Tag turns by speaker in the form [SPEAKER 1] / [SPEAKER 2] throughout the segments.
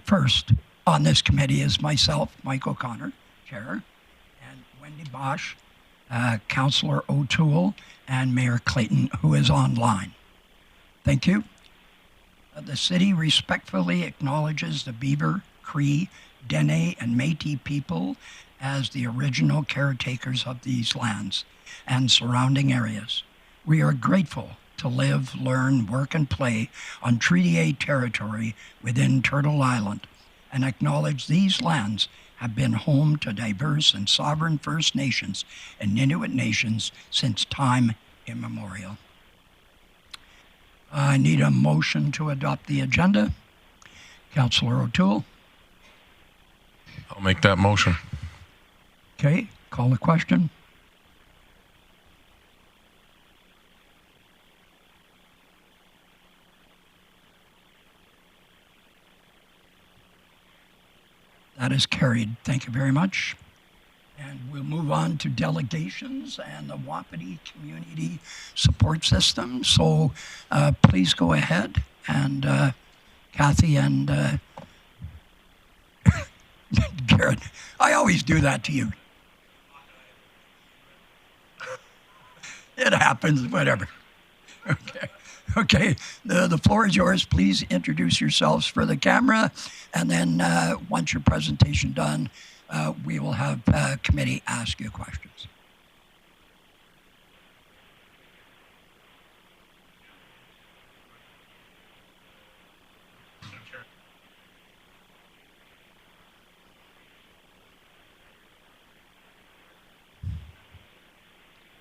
[SPEAKER 1] First on this committee is myself, Mike O'Connor, Chair, and Wendy Bosch, Councillor O'Toole, and Mayor Clayton, who is online. Thank you. The city respectfully acknowledges the Beaver, Cree, Dene, and Métis people as the original caretakers of these lands and surrounding areas. We are grateful to live, learn, work, and play on Treaty A territory within Turtle Island, and acknowledge these lands have been home to diverse and sovereign First Nations and Inuit nations since time immemorial. I need a motion to adopt the agenda. Councillor O'Toole.
[SPEAKER 2] I'll make that motion.
[SPEAKER 1] Okay, call the question. That is carried. Thank you very much. And we'll move on to delegations and the Wapiti Community Support System. So please go ahead, and Kathy and Garrett, I always do that to you. It happens, whatever. Okay, the floor is yours. Please introduce yourselves for the camera, and then once your presentation done, we will have committee ask you questions.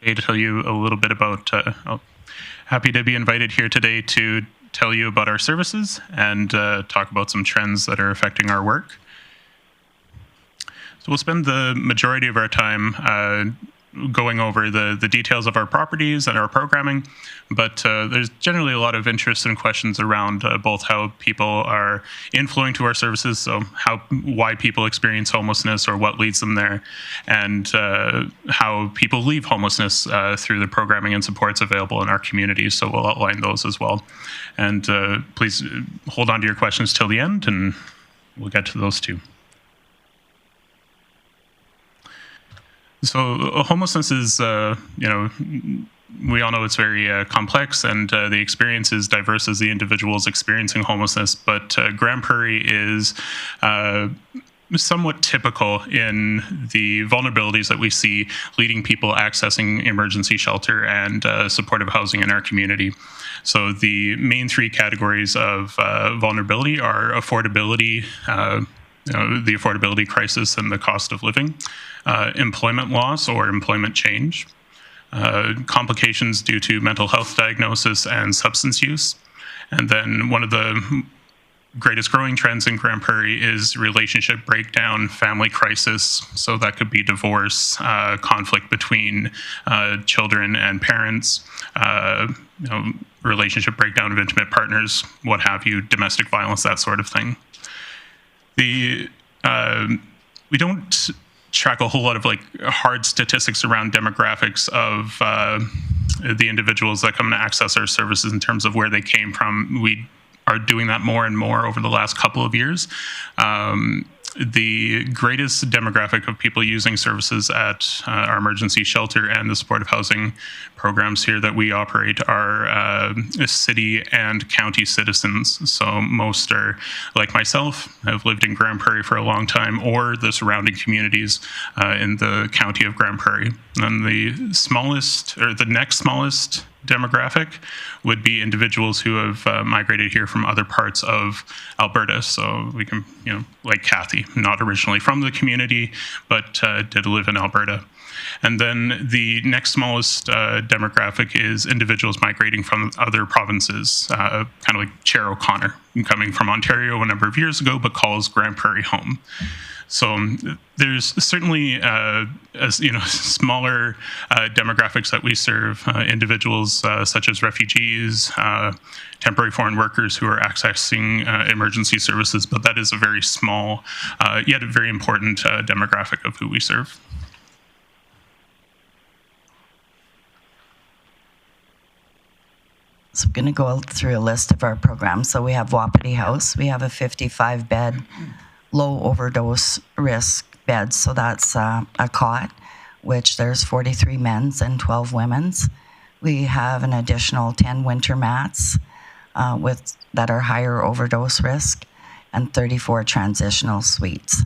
[SPEAKER 3] To tell you a little bit about, happy to be invited here today to tell you about our services and talk about some trends that are affecting our work. So we'll spend the majority of our time going over the details of our properties and our programming, but there's generally a lot of interest and questions around both how people are inflowing to our services, so why people experience homelessness or what leads them there, and how people leave homelessness through the programming and supports available in our communities. So we'll outline those as well. And please hold on to your questions till the end, and we'll get to those too. So homelessness is, we all know it's very complex, and the experience is diverse as the individuals experiencing homelessness. But Grande Prairie is somewhat typical in the vulnerabilities that we see leading people accessing emergency shelter and supportive housing in our community. So the main three categories of vulnerability are affordability, the affordability crisis and the cost of living, employment loss or employment change, complications due to mental health diagnosis and substance use. And then one of the greatest growing trends in Grande Prairie is relationship breakdown, family crisis. So that could be divorce, conflict between children and parents, relationship breakdown of intimate partners, what have you, domestic violence, that sort of thing. We don't track a whole lot of hard statistics around demographics of the individuals that come to access our services in terms of where they came from. We are doing that more and more over the last couple of years. The greatest demographic of people using services at our emergency shelter and the supportive housing programs here that we operate are city and county citizens. So most are, like myself, have lived in Grande Prairie for a long time, or the surrounding communities in the county of Grande Prairie. And the smallest, or the next smallest demographic would be individuals who have migrated here from other parts of Alberta. So we can, like Kathy, not originally from the community, but did live in Alberta. And then the next smallest demographic is individuals migrating from other provinces, kind of like Chair O'Connor, coming from Ontario a number of years ago, but calls Grande Prairie home. So there's certainly, smaller demographics that we serve, individuals such as refugees, temporary foreign workers who are accessing emergency services, but that is a very small, yet a very important demographic of who we serve.
[SPEAKER 4] So I'm going to go through a list of our programs. So we have Wapiti House. We have a 55-bed low overdose risk bed. So that's a cot, which there's 43 men's and 12 women's. We have an additional 10 winter mats that are higher overdose risk, and 34 transitional suites.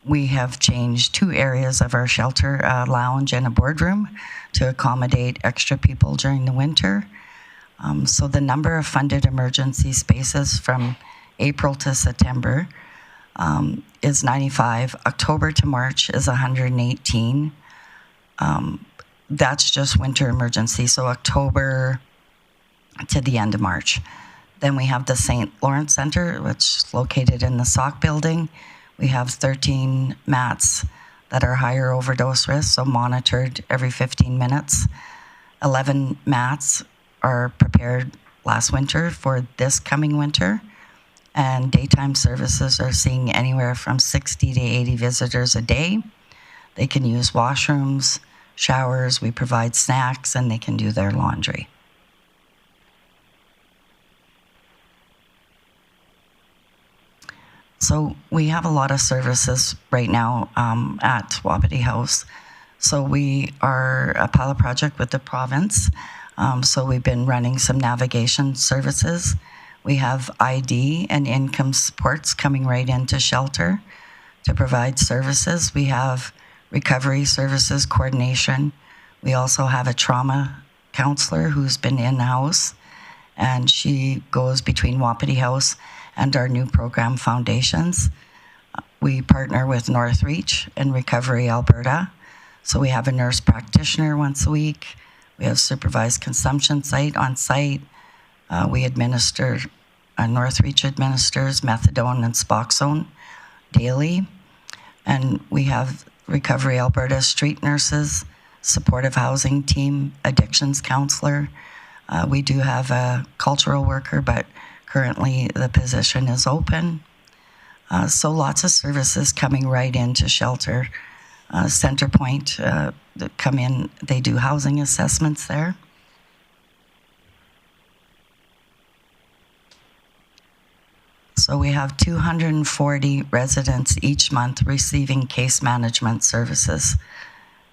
[SPEAKER 4] We have changed 2 areas of our shelter, a lounge and a boardroom, to accommodate extra people during the winter. So the number of funded emergency spaces from April to September is 95. October to March is 118. That's just winter emergency, so October to the end of March. Then we have the St. Lawrence Center, which is located in the SOC building. We have 13 mats that are higher overdose risk, so monitored every 15 minutes. 11 mats are prepared last winter for this coming winter. And daytime services are seeing anywhere from 60 to 80 visitors a day. They can use washrooms, showers, we provide snacks, and they can do their laundry. So we have a lot of services right now at Wapiti House. So we are a pilot project with the province. So we've been running some navigation services. We have ID and income supports coming right into shelter to provide services. We have recovery services coordination. We also have a trauma counselor who's been in-house, and she goes between Wapiti House and our new program Foundations. We partner with Northreach and Recovery Alberta. So we have a nurse practitioner once a week. We have supervised consumption site on site. We administer, Northreach administers methadone and Suboxone daily. And we have Recovery Alberta street nurses, supportive housing team, addictions counselor. We do have a cultural worker, but currently the position is open. So lots of services coming right into shelter. Centrepoint that come in, they do housing assessments there. So we have 240 residents each month receiving case management services.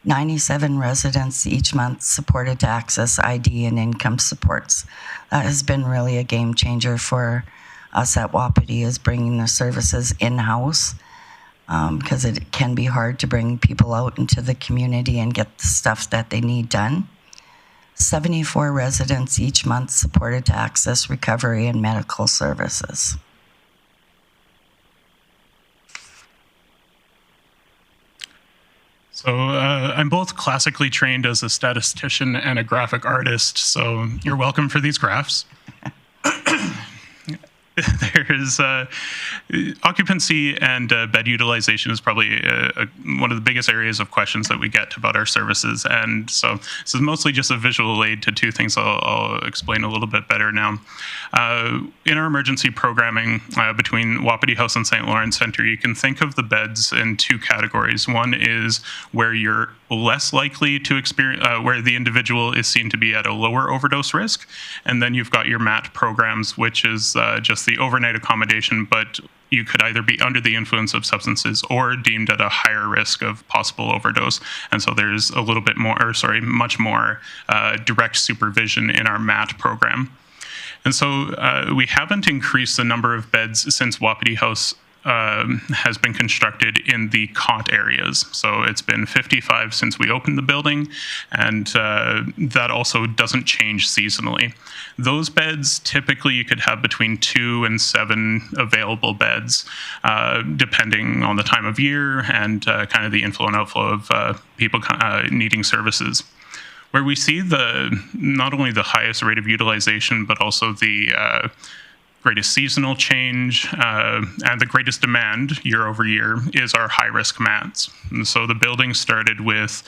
[SPEAKER 4] 97 residents each month supported to access ID and income supports. That has been really a game changer for us at Wapiti, is bringing the services in-house, because it can be hard to bring people out into the community and get the stuff that they need done. 74 residents each month supported to access recovery and medical services.
[SPEAKER 3] So I'm both classically trained as a statistician and a graphic artist, so you're welcome for these graphs. There's occupancy and bed utilization is probably one of the biggest areas of questions that we get about our services. And so this is mostly just a visual aid to 2 things I'll explain a little bit better now. In our emergency programming between Wapiti House and St. Lawrence Center, you can think of the beds in 2 categories. One is where you're less likely to experience, where the individual is seen to be at a lower overdose risk. And then you've got your MAT programs, which is just the overnight accommodation, but you could either be under the influence of substances or deemed at a higher risk of possible overdose. And so there's a little bit more, or sorry, much more direct supervision in our MAT program. And so we haven't increased the number of beds since Wapiti House has been constructed in the cot areas. So it's been 55 since we opened the building, and that also doesn't change seasonally. Those beds, typically you could have between 2 and 7 available beds, depending on the time of year and kind of the inflow and outflow of people needing services. Where we see not only the highest rate of utilization, but also the greatest seasonal change and the greatest demand year over year is our high-risk mats. And so the building started with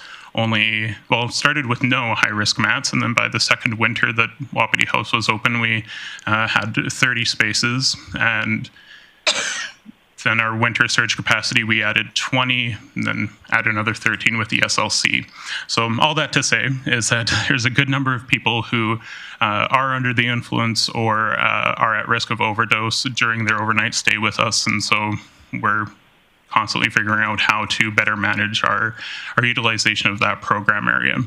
[SPEAKER 3] started with no high-risk mats, and then by the second winter that Wapiti House was open, we had 30 spaces, and then our winter surge capacity, we added 20 and then add another 13 with the SLC. So all that to say is that there's a good number of people who are under the influence or are at risk of overdose during their overnight stay with us. And so we're constantly figuring out how to better manage our utilization of that program area.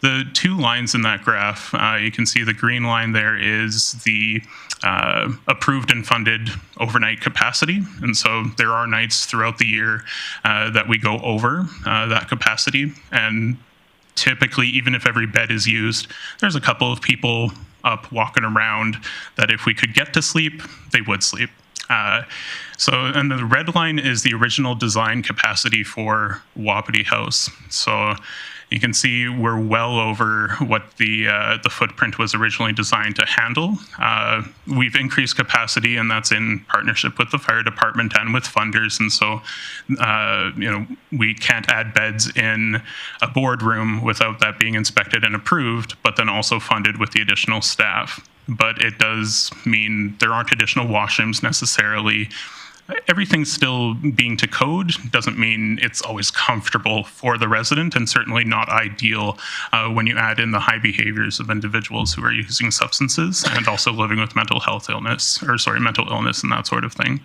[SPEAKER 3] The two lines in that graph, you can see the green line there is the approved and funded overnight capacity. And so there are nights throughout the year that we go over that capacity. And typically, even if every bed is used, there's a couple of people up walking around that if we could get to sleep, they would sleep. And the red line is the original design capacity for Wapiti House. So you can see we're well over what the footprint was originally designed to handle. We've increased capacity, and that's in partnership with the fire department and with funders. And so, we can't add beds in a boardroom without that being inspected and approved, but then also funded with the additional staff. But it does mean there aren't additional washrooms necessarily. Everything's still being to code doesn't mean it's always comfortable for the resident, and certainly not ideal when you add in the high behaviors of individuals who are using substances and also living with mental illness and that sort of thing.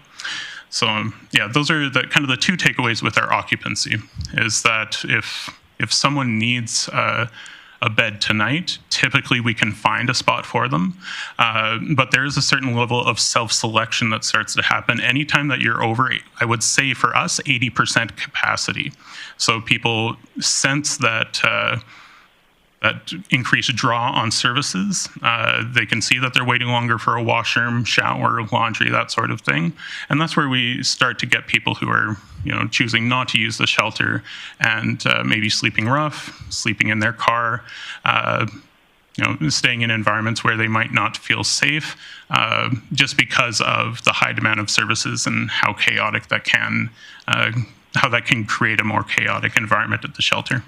[SPEAKER 3] So those are the kind of the two takeaways with our occupancy, is that if someone needs a bed tonight, typically we can find a spot for them. But there is a certain level of self-selection that starts to happen anytime that you're over, I would say for us, 80% capacity. So people sense that that increased draw on services. They can see that they're waiting longer for a washroom, shower, laundry, that sort of thing. And that's where we start to get people who are, choosing not to use the shelter and maybe sleeping rough, sleeping in their car, staying in environments where they might not feel safe, just because of the high demand of services and how chaotic that can create a more chaotic environment at the shelter.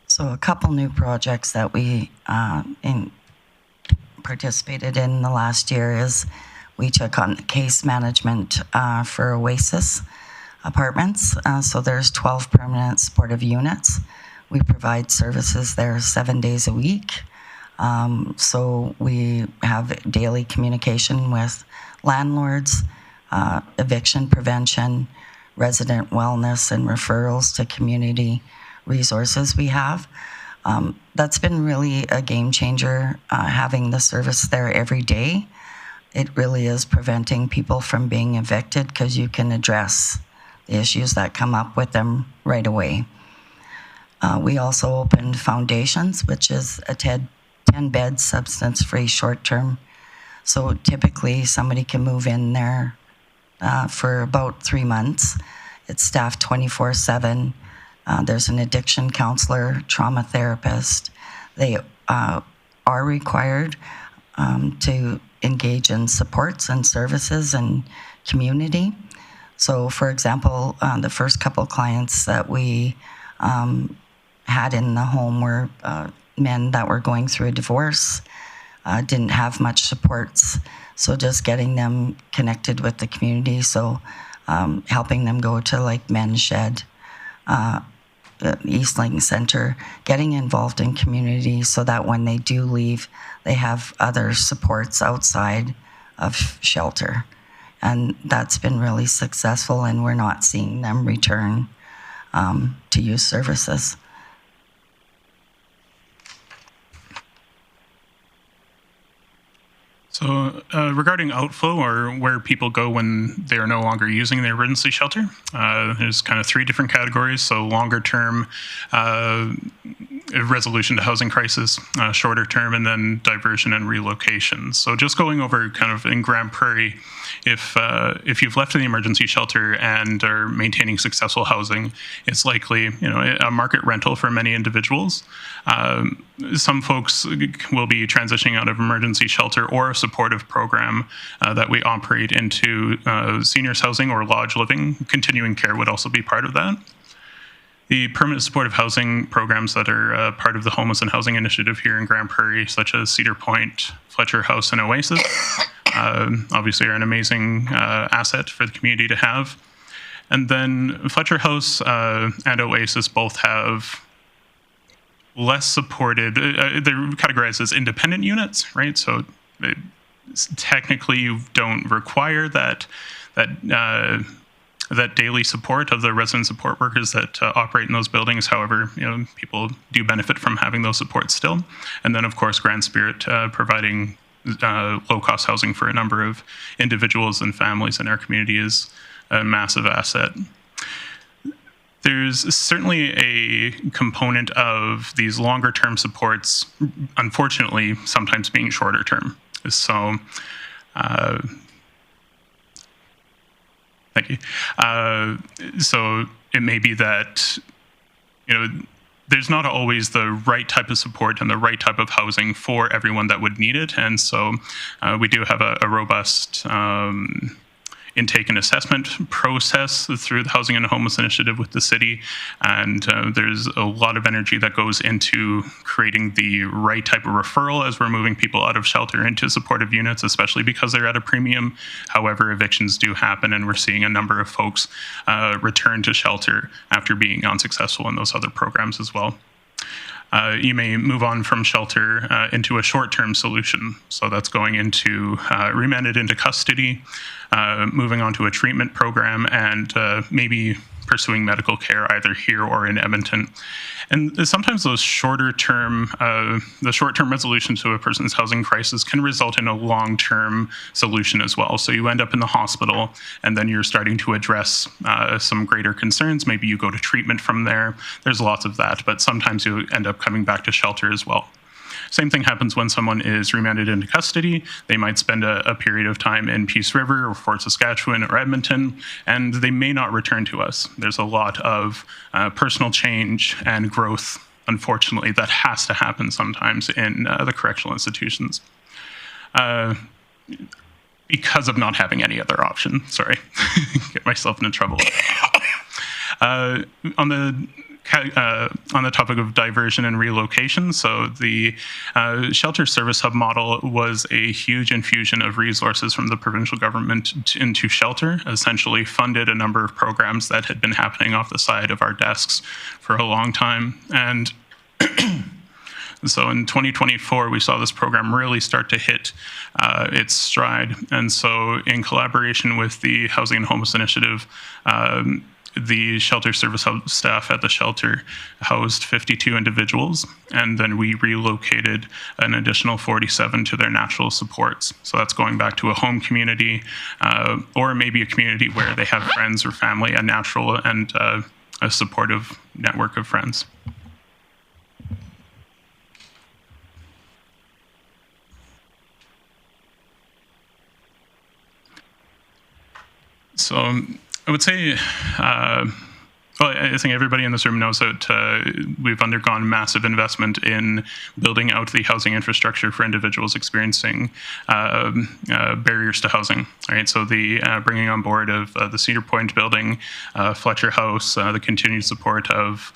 [SPEAKER 4] So a couple new projects that we participated in the last year is we took on case management for Oasis apartments. So there's 12 permanent supportive units. We provide services there 7 days a week. So we have daily communication with landlords, eviction prevention, resident wellness, and referrals to community resources we have. That's been really a game changer, having the service there every day. It really is preventing people from being evicted because you can address the issues that come up with them right away. We also opened Foundations, which is a 10-bed substance-free short-term. So typically somebody can move in there for about 3 months. It's staffed 24/7. There's an addiction counselor, trauma therapist. They are required to engage in supports and services and community. So, for example, the first couple clients that we had in the home were men that were going through a divorce, didn't have much supports. So just getting them connected with the community. So helping them go to like Men's Shed, Eastlink Center, getting involved in community so that when they do leave, they have other supports outside of shelter. And that's been really successful, and we're not seeing them return to use services.
[SPEAKER 3] So regarding outflow, or where people go when they're no longer using the emergency shelter, there's kind of 3 different categories. So longer term, resolution to housing crisis, shorter term, and then diversion and relocation. So just going over kind of in Grande Prairie, if you've left the emergency shelter and are maintaining successful housing, it's likely a market rental for many individuals. Some folks will be transitioning out of emergency shelter or a supportive program that we operate into seniors housing or lodge living. Continuing care would also be part of that. The permanent supportive housing programs that are part of the Homeless and Housing Initiative here in Grande Prairie, such as Cedar Point, Fletcher House, and Oasis, obviously are an amazing asset for the community to have. And then Fletcher House and Oasis both have less supported, they're categorized as independent units, right? So technically you don't require that daily support of the resident support workers that operate in those buildings. However, people do benefit from having those supports still. And then, of course, Grand Spirit providing low-cost housing for a number of individuals and families in our community is a massive asset. There's certainly a component of these longer-term supports, unfortunately, sometimes being shorter-term. So, thank you. So it may be that, there's not always the right type of support and the right type of housing for everyone that would need it. And so we do have a robust intake and assessment process through the Housing and Homeless Initiative with the city. And there's a lot of energy that goes into creating the right type of referral as we're moving people out of shelter into supportive units, especially because they're at a premium. However, evictions do happen, and we're seeing a number of folks return to shelter after being unsuccessful in those other programs as well. You may move on from shelter into a short-term solution. So that's going into remanded into custody, moving on to a treatment program, and maybe pursuing medical care either here or in Edmonton. And sometimes those short-term resolutions to a person's housing crisis can result in a long-term solution as well. So you end up in the hospital, and then you're starting to address some greater concerns. Maybe you go to treatment from there. There's lots of that, but sometimes you end up coming back to shelter as well. Same thing happens when someone is remanded into custody. They might spend a period of time in Peace River or Fort Saskatchewan or Edmonton, and they may not return to us. There's a lot of personal change and growth, unfortunately, that has to happen sometimes in the correctional institutions because of not having any other option. Sorry, get myself into trouble. On the topic of diversion and relocation, so the shelter service hub model was a huge infusion of resources from the provincial government into shelter, essentially funded a number of programs that had been happening off the side of our desks for a long time. And so in 2024, we saw this program really start to hit its stride. And so in collaboration with the Housing and Homeless Initiative, the shelter service hub staff at the shelter housed 52 individuals, and then we relocated an additional 47 to their natural supports. So that's going back to a home community, or maybe a community where they have friends or family, a natural and a supportive network of friends. So I would say, well, I think everybody in this room knows that we've undergone massive investment in building out the housing infrastructure for individuals experiencing barriers to housing. Right, so the bringing on board of the Cedar Point building, Fletcher House, the continued support of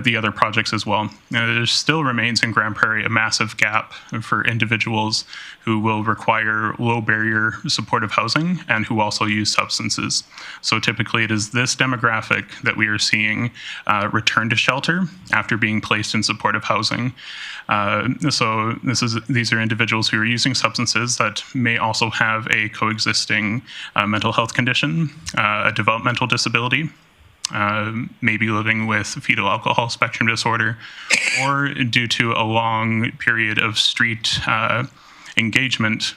[SPEAKER 3] the other projects as well. There still remains in Grande Prairie a massive gap for individuals who will require low barrier supportive housing and who also use substances. So typically it is this demographic that we are seeing return to shelter after being placed in supportive housing. So these are individuals who are using substances that may also have a coexisting mental health condition, a developmental disability, maybe living with fetal alcohol spectrum disorder, or due to a long period of street engagement,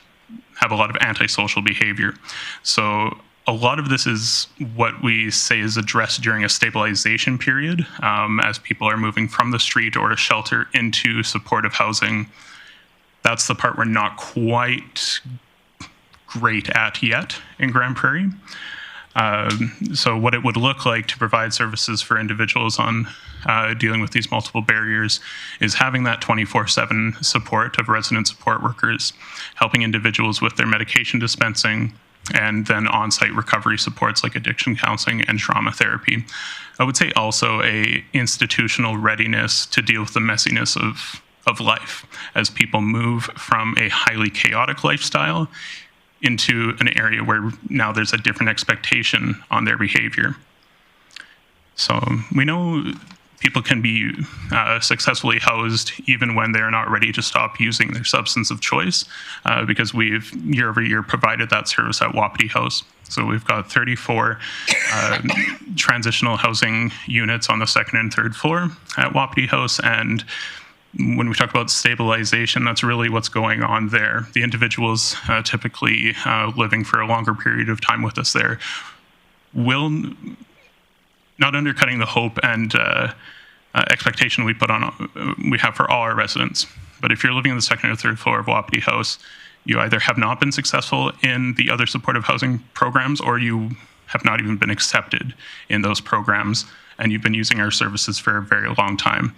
[SPEAKER 3] have a lot of antisocial behavior. So a lot of this is what we say is addressed during a stabilization period, as people are moving from the street or a shelter into supportive housing. That's the part we're not quite great at yet in Grande Prairie. So what it would look like to provide services for individuals on dealing with these multiple barriers is having that 24/7 support of resident support workers, helping individuals with their medication dispensing, and then on-site recovery supports like addiction counseling and trauma therapy. I would say also a institutional readiness to deal with the messiness of life as people move from a highly chaotic lifestyle into an area where now there's a different expectation on their behavior. So we know people can be successfully housed even when they're not ready to stop using their substance of choice, because we've year over year provided that service at Wapiti House. So we've got 34 transitional housing units on the second and third floor at Wapiti House, and when we talk about stabilization, that's really what's going on there. The individuals typically living for a longer period of time with us there will, not undercutting the hope and expectation we have for all our residents. But if you're living on the second or third floor of Wapiti House, you either have not been successful in the other supportive housing programs, or you have not even been accepted in those programs, and you've been using our services for a very long time.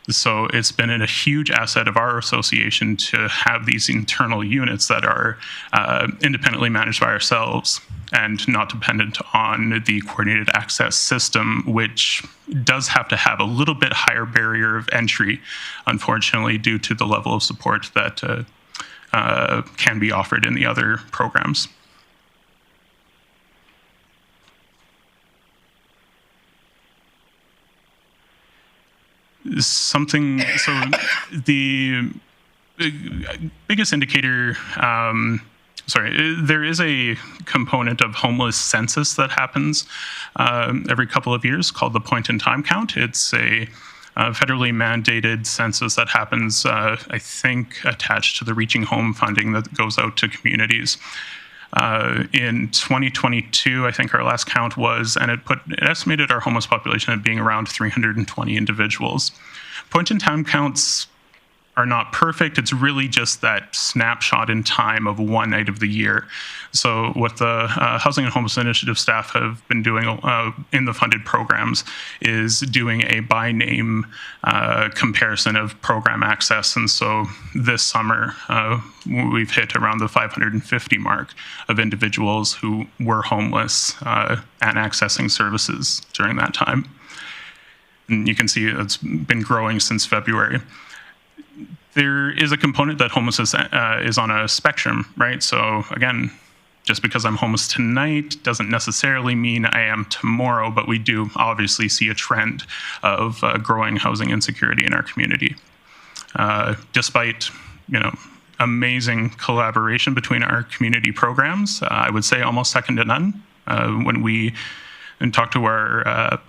[SPEAKER 3] So it's been a huge asset of our association to have these internal units that are independently managed by ourselves and not dependent on the coordinated access system, which does have to have a little bit higher barrier of entry, unfortunately, due to the level of support that can be offered in the other programs. So the biggest indicator, there is a component of homeless census that happens every couple of years called the point-in-time count. It's a federally mandated census that happens, I think, attached to the Reaching Home funding that goes out to communities. In 2022, I think our last count was, and it estimated our homeless population at being around 320 individuals. Point-in-time counts are not perfect. It's really just that snapshot in time of one night of the year. So what the Housing and Homeless Initiative staff have been doing in the funded programs is doing a by name comparison of program access. And so this summer, we've hit around the 550 mark of individuals who were homeless and accessing services during that time. And you can see it's been growing since February. There is a component that homelessness is on a spectrum, right? So again, just because I'm homeless tonight doesn't necessarily mean I am tomorrow, but we do obviously see a trend of growing housing insecurity in our community. Despite, amazing collaboration between our community programs, I would say almost second to none. When we talk to our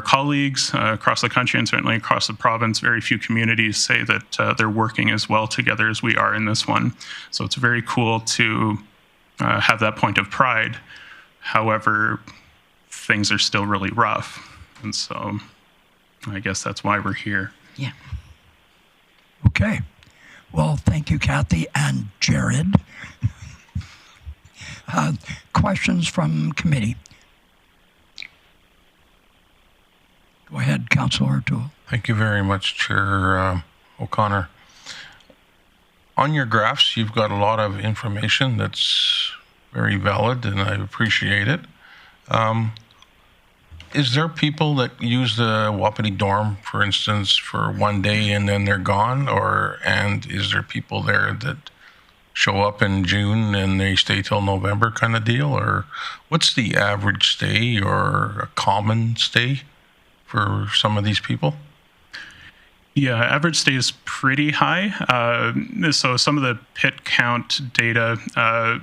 [SPEAKER 3] colleagues across the country and certainly across the province, very few communities say that they're working as well together as we are in this one. So it's very cool to have that point of pride. However, things are still really rough. And so I guess that's why we're here.
[SPEAKER 4] Yeah.
[SPEAKER 1] Okay. Well, thank you, Kathy and Jared. Questions from committee? Go ahead, Councillor O'Toole.
[SPEAKER 2] Thank you very much, Chair O'Connor. On your graphs, you've got a lot of information that's very valid, and I appreciate it. Is there people that use the Wapiti dorm, for instance, for one day and then they're gone? And is there people there that show up in June and they stay till November kind of deal? Or what's the average stay or a common stay for some of these people?
[SPEAKER 3] Yeah, average stay is pretty high. So some of the pit count data,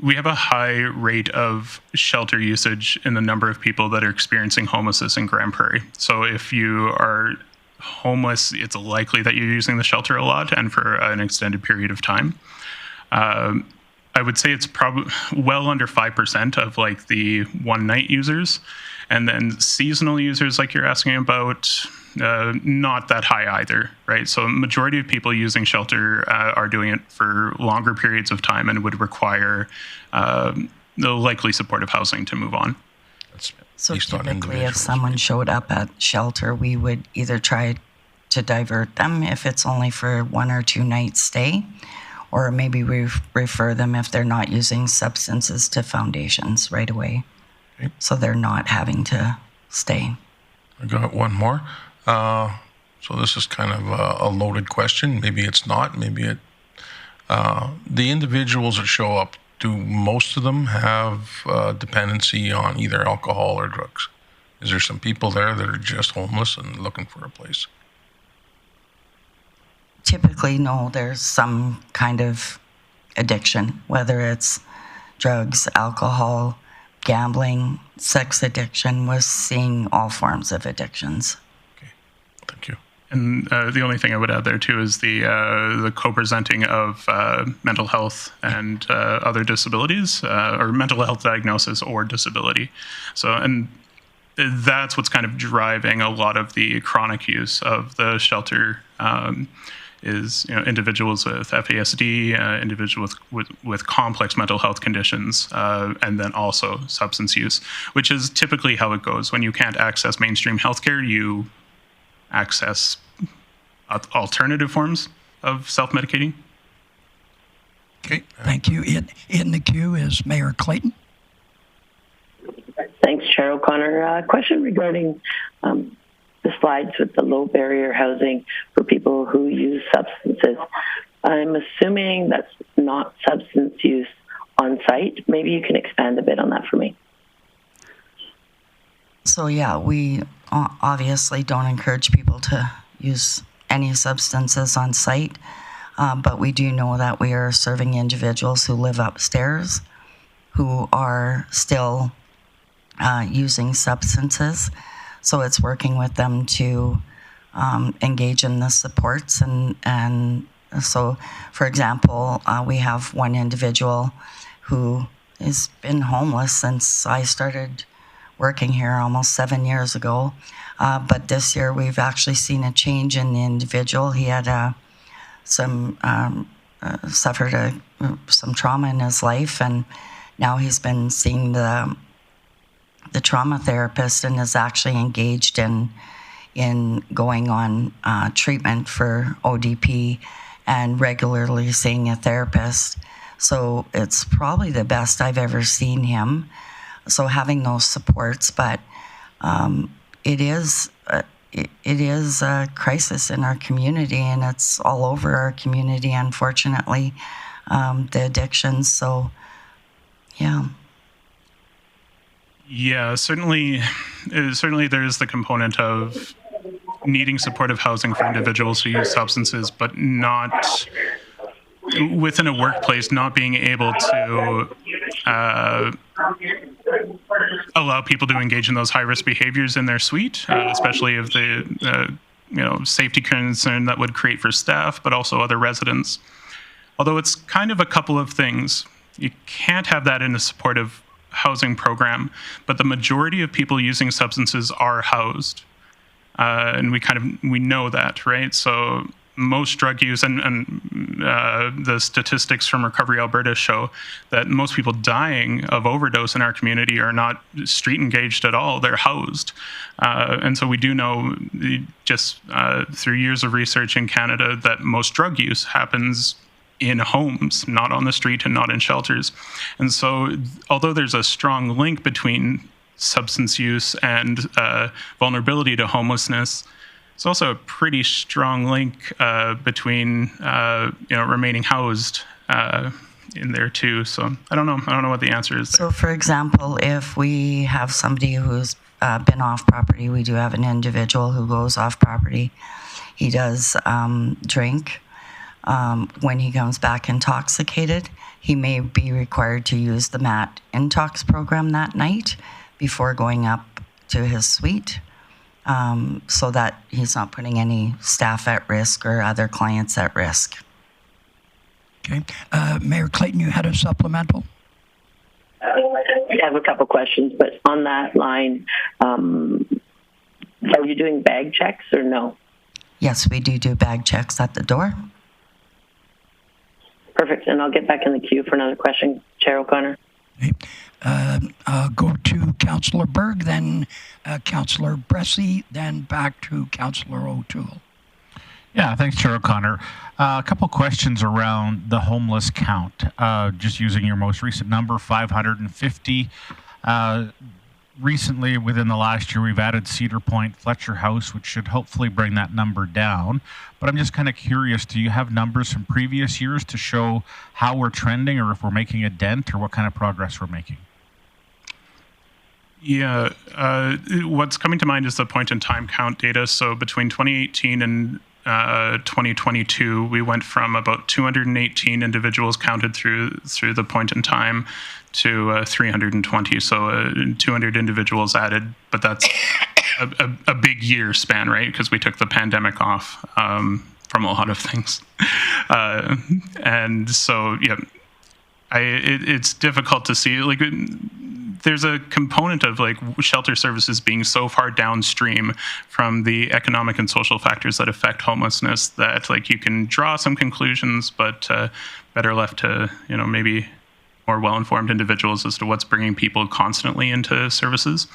[SPEAKER 3] we have a high rate of shelter usage in the number of people that are experiencing homelessness in Grande Prairie. So if you are homeless, it's likely that you're using the shelter a lot and for an extended period of time. I would say it's probably well under 5% of like the one night users. And then seasonal users, like you're asking about, not that high either, right? So majority of people using shelter are doing it for longer periods of time and would require the likely supportive housing to move on.
[SPEAKER 4] So typically if someone showed up at shelter, we would either try to divert them if it's only for 1 or 2 nights stay, or maybe we refer them if they're not using substances to foundations right away.
[SPEAKER 2] Okay.
[SPEAKER 4] So they're not having to stay.
[SPEAKER 2] I got one more. So this is kind of a loaded question. Maybe it's not. Maybe it. The individuals that show up, do most of them have dependency on either alcohol or drugs? Is there some people there that are just homeless and looking for a place?
[SPEAKER 4] Typically, no, there's some kind of addiction, whether it's drugs, alcohol, gambling, sex addiction. We're seeing all forms of addictions.
[SPEAKER 2] Okay, thank you.
[SPEAKER 3] And the only thing I would add there too is the co-presenting of mental health and other disabilities, or mental health diagnosis or disability. So, and that's what's kind of driving a lot of the chronic use of the shelter. Is individuals with FASD, individuals with complex mental health conditions, and then also substance use, which is typically how it goes. When you can't access mainstream healthcare, you access alternative forms of self-medicating.
[SPEAKER 1] Okay, thank you. In the queue is Mayor Clayton.
[SPEAKER 5] Thanks, Chair O'Connor. Question regarding the slides with the low barrier housing for people who use substances. I'm assuming that's not substance use on site. Maybe you can expand a bit on that for me.
[SPEAKER 4] So yeah, we obviously don't encourage people to use any substances on site, but we do know that we are serving individuals who live upstairs who are still using substances. So it's working with them to engage in the supports. And so, for example, we have one individual who has been homeless since I started working here almost 7 years ago. But this year we've actually seen a change in the individual. He had suffered some trauma in his life, and now he's been seeing the trauma therapist and is actually engaged in going on treatment for ODP and regularly seeing a therapist. So it's probably the best I've ever seen him. So having those supports, but it is a crisis in our community, and it's all over our community, unfortunately, the addictions. So, yeah.
[SPEAKER 3] Yeah, certainly there is the component of needing supportive housing for individuals who use substances, but not within a workplace, not being able to allow people to engage in those high-risk behaviors in their suite, especially if the safety concern that would create for staff, but also other residents. Although it's kind of a couple of things. You can't have that in a supportive housing program, but the majority of people using substances are housed, and we know that, right? So most drug use and the statistics from Recovery Alberta show that most people dying of overdose in our community are not street engaged at all; they're housed, and so we do know just through years of research in Canada that most drug use happens in homes, not on the street and not in shelters. And so although there's a strong link between substance use and vulnerability to homelessness, it's also a pretty strong link between remaining housed in there too. So I don't know what the answer is there.
[SPEAKER 4] So for example, if we have somebody who's been off property, we do have an individual who goes off property. He does drink. When he comes back intoxicated, he may be required to use the MAT Intox program that night before going up to his suite, so that he's not putting any staff at risk or other clients at risk.
[SPEAKER 1] Okay. Mayor Clayton, you had a supplemental?
[SPEAKER 5] I have a couple questions, but on that line, are you doing bag checks or no?
[SPEAKER 4] Yes, we do bag checks at the door.
[SPEAKER 5] Perfect, and I'll get back in the queue for another question, Chair O'Connor.
[SPEAKER 1] Okay. Go to Councillor Berg, then Councillor Bressy, then back to Councillor O'Toole.
[SPEAKER 6] Yeah, thanks, Chair O'Connor. A couple questions around the homeless count. Just using your most recent number, 550. Recently, within the last year, we've added Cedar Point, Fletcher House, which should hopefully bring that number down. But I'm just kind of curious, do you have numbers from previous years to show how we're trending, or if we're making a dent, or what kind of progress we're making?
[SPEAKER 3] Yeah, what's coming to mind is the point-in-time count data. So between 2018 and 2022, we went from about 218 individuals counted through the point in time to 320. So 200 individuals added, but that's a big year span, right? Because we took the pandemic off from a lot of things, and so yeah, it's difficult to see like. There's a component of like shelter services being so far downstream from the economic and social factors that affect homelessness that like you can draw some conclusions, but better left to maybe more well-informed individuals as to what's bringing people constantly into services.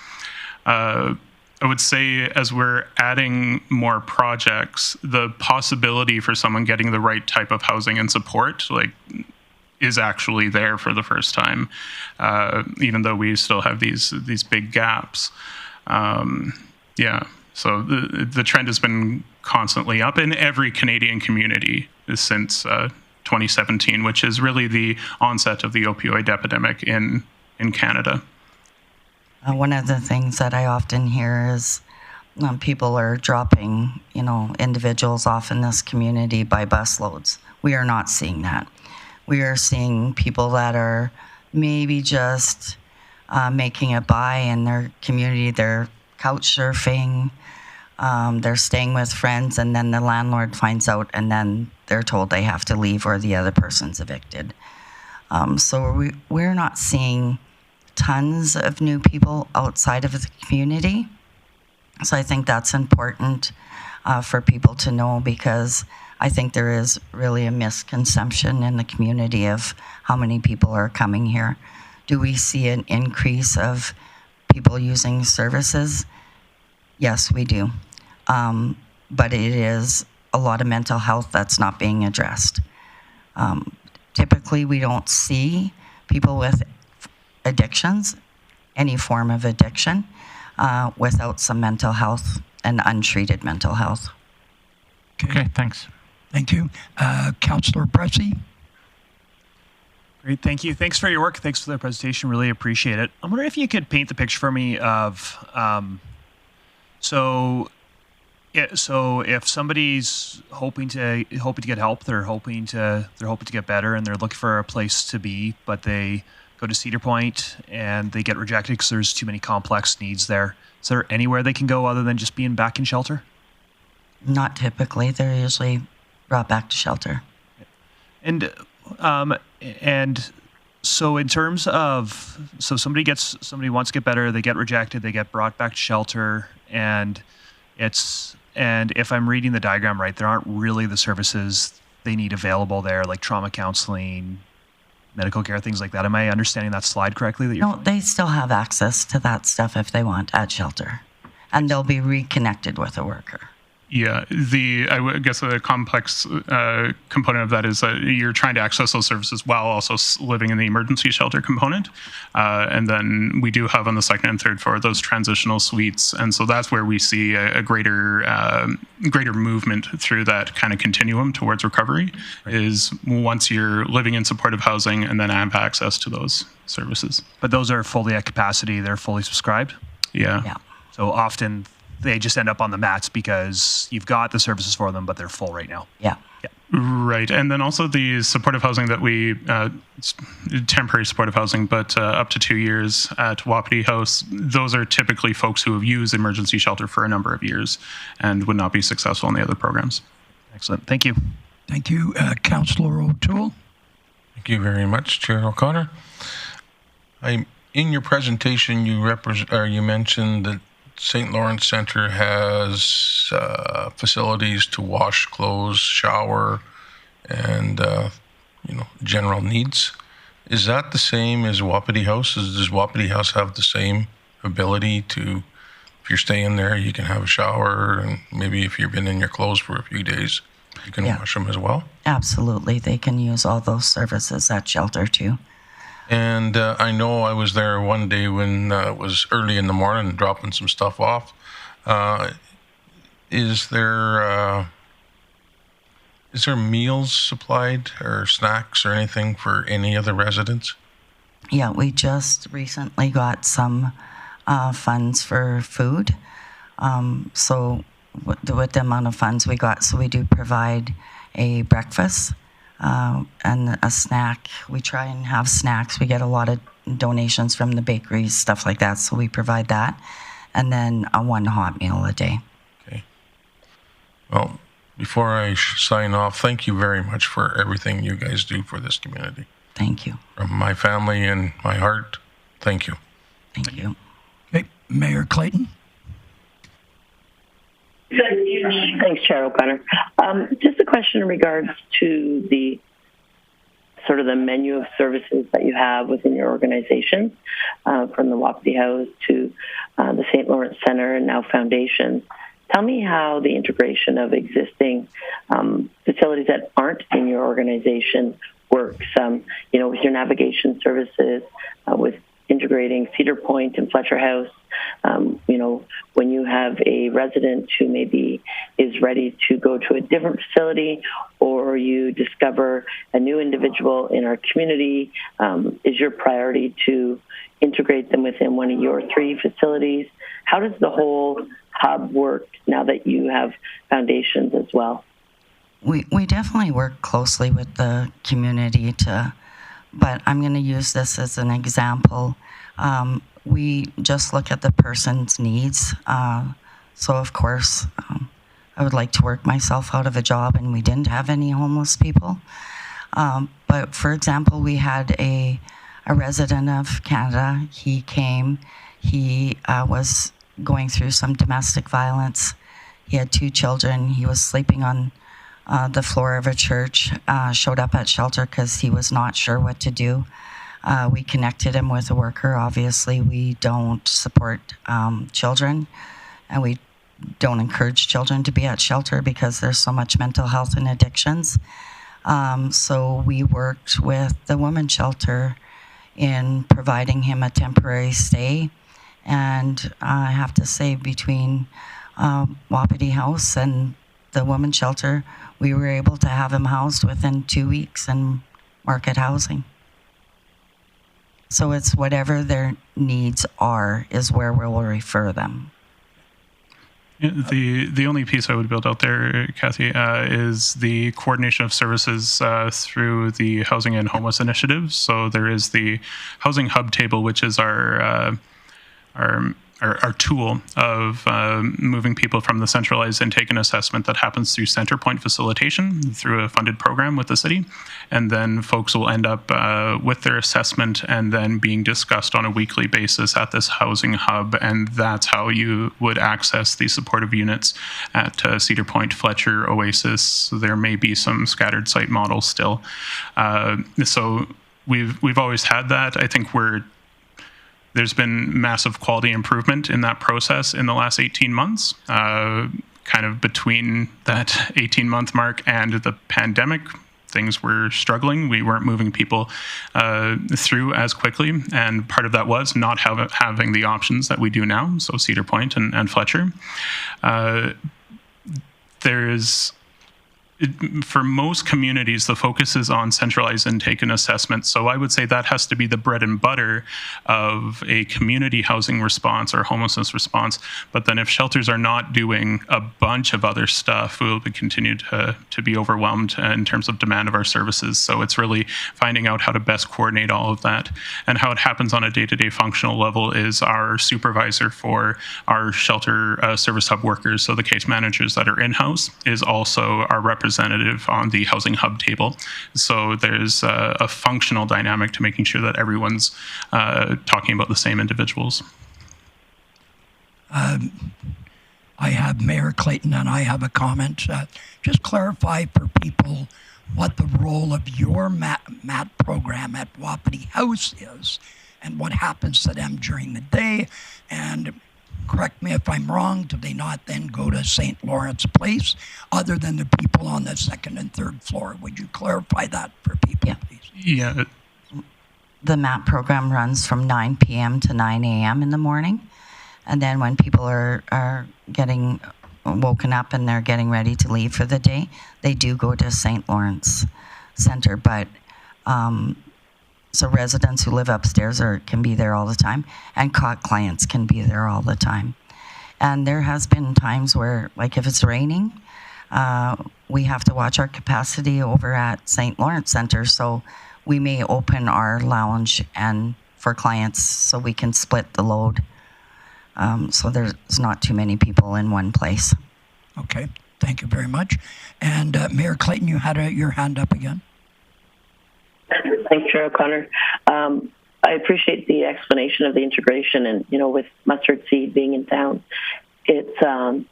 [SPEAKER 3] I would say as we're adding more projects, the possibility for someone getting the right type of housing and support like is actually there for the first time, even though we still have these big gaps. Yeah, so the trend has been constantly up in every Canadian community since 2017, which is really the onset of the opioid epidemic in Canada.
[SPEAKER 4] One of the things that I often hear is people are dropping, individuals off in this community by busloads. We are not seeing that. We are seeing people that are maybe just making it by in their community. They're couch surfing, they're staying with friends, and then the landlord finds out, and then they're told they have to leave or the other person's evicted. So we're not seeing tons of new people outside of the community. So I think that's important for people to know, because I think there is really a misconception in the community of how many people are coming here. Do we see an increase of people using services? Yes, we do. But it is a lot of mental health that's not being addressed. Typically, we don't see people with addictions, any form of addiction, without some mental health and untreated mental health.
[SPEAKER 6] Okay, thanks.
[SPEAKER 1] Thank you. Councillor Bressy.
[SPEAKER 7] Great, thank you. Thanks for your work. Thanks for the presentation. Really appreciate it. I'm wondering if you could paint the picture for me of, so if somebody's hoping to get help, they're hoping to get better, and they're looking for a place to be, but they go to Cedar Point and they get rejected because there's too many complex needs there. Is there anywhere they can go other than just being back in shelter?
[SPEAKER 4] Not typically. They're usually brought back to shelter.
[SPEAKER 7] And so in terms of, somebody wants to get better, they get rejected, they get brought back to shelter, and if I'm reading the diagram right, there aren't really the services they need available there, like trauma counseling, medical care, things like that. Am I understanding that slide correctly?
[SPEAKER 4] No, they still have access to that stuff if they want at shelter, and they'll be reconnected with a worker.
[SPEAKER 3] Yeah, I guess the complex component of that is that you're trying to access those services while also living in the emergency shelter component. And then we do have on the second and third floor those transitional suites. And so that's where we see a greater movement through that kind of continuum towards recovery, is once you're living in supportive housing and then have access to those services.
[SPEAKER 7] But those are fully at capacity, they're fully subscribed?
[SPEAKER 4] Yeah.
[SPEAKER 7] So often they just end up on the mats because you've got the services for them, but they're full right now.
[SPEAKER 4] Yeah.
[SPEAKER 3] Right. And then also the supportive housing that we, temporary supportive housing, but up to 2 years at Wapiti House, those are typically folks who have used emergency shelter for a number of years and would not be successful in the other programs.
[SPEAKER 7] Excellent. Thank you.
[SPEAKER 1] Thank you. Councillor O'Toole.
[SPEAKER 2] Thank you very much, Chair O'Connor. In your presentation, you mentioned that St. Lawrence Centre has facilities to wash clothes, shower, and general needs. Is that the same as Wapiti House? Does Wapiti House have the same ability to if you're staying there, you can have a shower, and maybe if you've been in your clothes for a few days, you can wash them as well.
[SPEAKER 4] Absolutely. They can use all those services at shelter too.
[SPEAKER 2] And I know I was there one day when it was early in the morning dropping some stuff off. Is there meals supplied or snacks or anything for any of the residents?
[SPEAKER 4] Yeah, we just recently got some funds for food. So with the amount of funds we got, so we do provide a breakfast and a snack. We try and have snacks. We get a lot of donations from the bakeries, stuff like that, so we provide that. And then one hot meal a day.
[SPEAKER 2] Okay. Well, before I sign off, thank you very much for everything you guys do for this community.
[SPEAKER 4] Thank you.
[SPEAKER 2] From my family and my heart, thank you.
[SPEAKER 4] Thank you.
[SPEAKER 1] Okay, Mayor Clayton.
[SPEAKER 5] Thanks, Chair O'Connor. Just a question in regards to the sort of the menu of services that you have within your organization, from the Wapiti House to the St. Lawrence Centre and now Foundation. Tell me how the integration of existing facilities that aren't in your organization works. With your navigation services, with integrating Cedar Point and Fletcher House. When you have a resident who maybe is ready to go to a different facility, or you discover a new individual in our community, is your priority to integrate them within one of your 3 facilities? How does the whole hub work now that you have foundations as well?
[SPEAKER 4] We definitely work closely with the community but I'm going to use this as an example. We just look at the person's needs. So of course, I would like to work myself out of a job, and we didn't have any homeless people. But for example, we had a resident of Canada. He came, he was going through some domestic violence. He had 2 children. He was sleeping on the floor of a church, showed up at shelter because he was not sure what to do. We connected him with a worker. Obviously, we don't support children, and we don't encourage children to be at shelter because there's so much mental health and addictions. So we worked with the women's shelter in providing him a temporary stay. And I have to say, between Wapiti House and the women's shelter, we were able to have him housed within 2 weeks in market housing. So it's whatever their needs are is where we'll refer them.
[SPEAKER 3] Yeah, the only piece I would build out there, Kathy, is the coordination of services through the Housing and Homeless Initiative. So there is the Housing Hub Table, which is our tool of moving people from the centralized intake and assessment that happens through Center Point facilitation through a funded program with the city. And then folks will end up with their assessment and then being discussed on a weekly basis at this housing hub. And that's how you would access the supportive units at Cedar Point, Fletcher, Oasis. There may be some scattered site models still. So we've always had that. I think there's been massive quality improvement in that process in the last 18 months, kind of between that 18-month mark and the pandemic. Things were struggling. We weren't moving people through as quickly. And part of that was not having the options that we do now, so Cedar Point and Fletcher. For most communities, the focus is on centralized intake and assessment. So I would say that has to be the bread and butter of a community housing response or homelessness response. But then if shelters are not doing a bunch of other stuff, we'll continue to be overwhelmed in terms of demand of our services. So it's really finding out how to best coordinate all of that. And how it happens on a day-to-day functional level is our supervisor for our shelter service hub workers, so the case managers that are in-house, is also our representative on the housing hub table. So there's a functional dynamic to making sure that everyone's talking about the same individuals.
[SPEAKER 1] I have Mayor Clayton, and I have a comment. Just clarify for people what the role of your MAT program at Wapiti House is and what happens to them during the day, and correct me if I'm wrong, do they not then go to St. Lawrence Place other than the people on the second and third floor? Would you clarify that for people, please?
[SPEAKER 3] Yeah.
[SPEAKER 4] The MAP program runs from 9 p.m. to 9 a.m. in the morning. And then when people are getting woken up and they're getting ready to leave for the day, they do go to St. Lawrence Center. But so residents who live upstairs can be there all the time, and clients can be there all the time. And there has been times where, like if it's raining, we have to watch our capacity over at St. Lawrence Center. So we may open our lounge and for clients so we can split the load. So there's not too many people in one place.
[SPEAKER 1] Okay, thank you very much. And Mayor Clayton, you had your hand up again.
[SPEAKER 5] Thanks, Chair O'Connor. I appreciate the explanation of the integration, and with Mustard Seed being in town, it's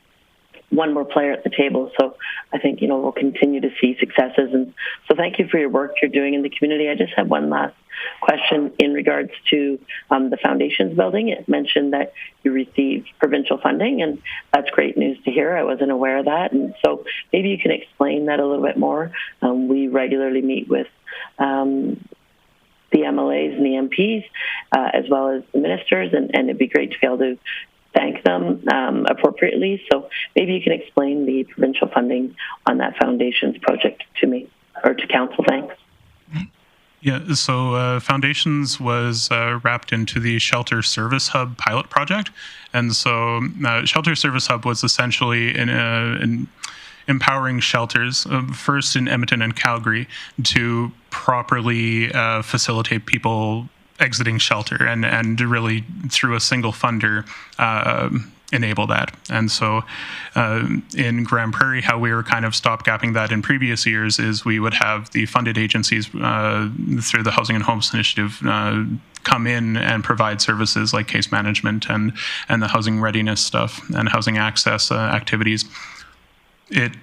[SPEAKER 5] one more player at the table. So I think we'll continue to see successes, and so thank you for your work you're doing in the community. I just have one last question in regards to the foundations building. It mentioned that you received provincial funding, and that's great news to hear. I wasn't aware of that, and so maybe you can explain that a little bit more. We regularly meet with the MLAs and the MPs, as well as the ministers, and it'd be great to be able to thank them appropriately. So maybe you can explain the provincial funding on that foundations project to me, or to council. Thanks.
[SPEAKER 3] Yeah, so Foundations was wrapped into the Shelter Service Hub pilot project. And so Shelter Service Hub was essentially in empowering shelters, first in Edmonton and Calgary, to properly facilitate people exiting shelter and really through a single funder enable that. And so in Grande Prairie, how we were kind of stopgapping that in previous years is we would have the funded agencies through the Housing and Homes Initiative come in and provide services like case management and the housing readiness stuff and housing access activities. It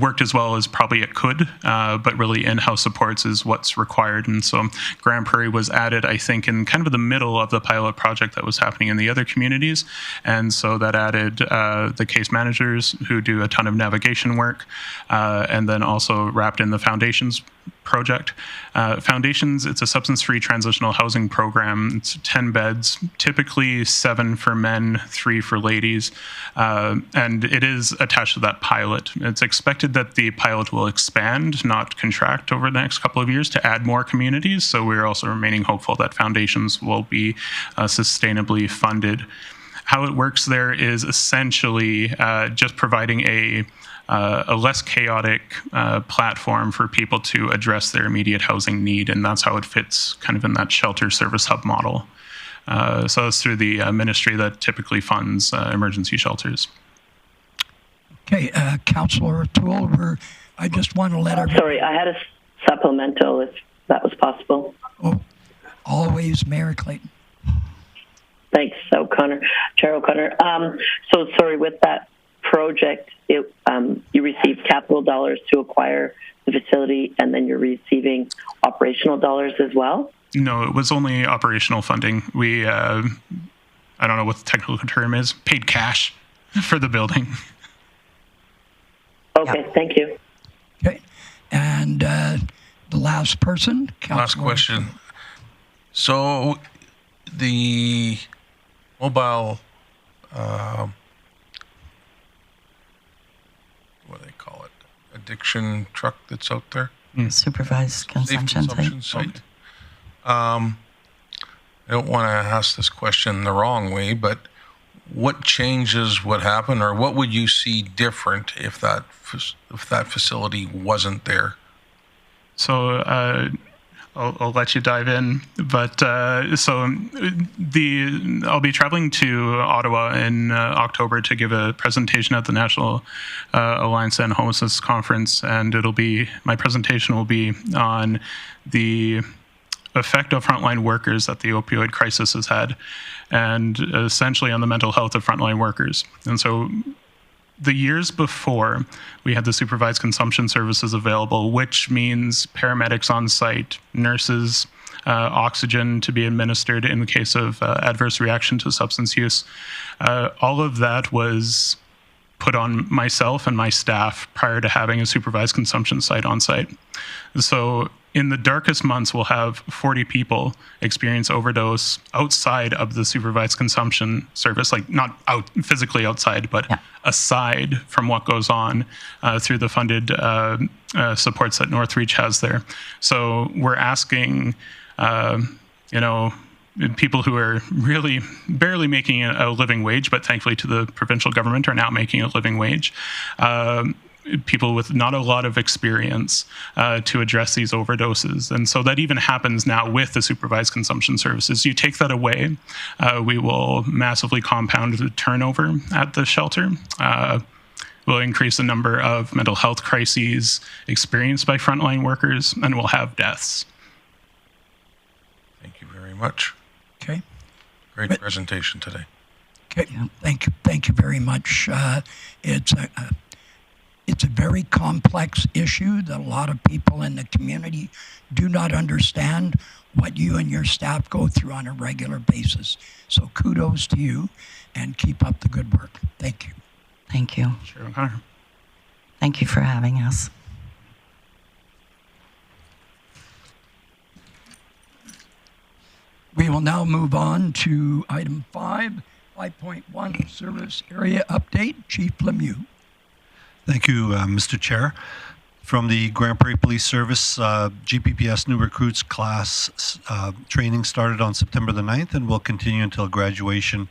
[SPEAKER 3] worked as well as probably it could, but really in-house supports is what's required. And so Grande Prairie was added, I think, in kind of the middle of the pilot project that was happening in the other communities. And so that added the case managers who do a ton of navigation work, and then also wrapped in the Foundations project. Foundations, it's a substance-free transitional housing program. It's 10 beds, typically 7 for men, 3 for ladies, and it is attached to that pilot. It's expected that the pilot will expand, not contract, over the next couple of years to add more communities, so we're also remaining hopeful that Foundations will be sustainably funded. How it works there is essentially just providing a less chaotic platform for people to address their immediate housing need, and that's how it fits kind of in that Shelter Service Hub model. So it's through the ministry that typically funds emergency shelters.
[SPEAKER 1] Okay, Councillor O'Toole, I just want to let everyone...
[SPEAKER 5] Sorry, I had a supplemental, if that was possible.
[SPEAKER 1] Oh, always Mayor Clayton.
[SPEAKER 5] Thanks, Chair O'Connor. So sorry, with that project, you received capital dollars to acquire the facility, and then you're receiving operational dollars as well?
[SPEAKER 3] No, it was only operational funding. We, I don't know what the technical term is, paid cash for the building.
[SPEAKER 5] Okay, thank you.
[SPEAKER 1] Okay, and the last person, Councillor.
[SPEAKER 2] Last question. So the mobile, what do they call it? Addiction truck that's out there?
[SPEAKER 4] Supervised consumption
[SPEAKER 2] site. I don't want to ask this question the wrong way, but what changes would happen, or what would you see different if that facility wasn't there?
[SPEAKER 3] So I'll let you dive in, but I'll be traveling to Ottawa in October to give a presentation at the National Alliance to End Homelessness Conference, and my presentation will be on the effect of frontline workers that the opioid crisis has had, and essentially on the mental health of frontline workers. And so the years before, we had the supervised consumption services available, which means paramedics on site, nurses, oxygen to be administered in the case of adverse reaction to substance use. All of that was put on myself and my staff prior to having a supervised consumption site on site. So in the darkest months, we'll have 40 people experience overdose outside of the supervised consumption service, like not out physically outside, but aside from what goes on through the funded supports that Northreach has there. So we're asking, people who are really barely making a living wage, but thankfully to the provincial government are now making a living wage. People with not a lot of experience to address these overdoses. And so that even happens now with the supervised consumption services. You take that away, we will massively compound the turnover at the shelter. We'll increase the number of mental health crises experienced by frontline workers, and we'll have deaths.
[SPEAKER 2] Thank you very much.
[SPEAKER 1] Okay.
[SPEAKER 2] Great presentation today.
[SPEAKER 1] Okay. Thank you very much. It's a very complex issue that a lot of people in the community do not understand what you and your staff go through on a regular basis. So kudos to you, and keep up the good work. Thank you.
[SPEAKER 4] Thank you.
[SPEAKER 3] Sure, O'Connor.
[SPEAKER 4] Thank you for having us.
[SPEAKER 1] We will now move on to item 5.1, Service Area Update. Chief Lemieux.
[SPEAKER 8] Thank you, Mr. Chair. From the Grande Prairie Police Service, GPPS new recruits class training started on September the 9th and will continue until graduation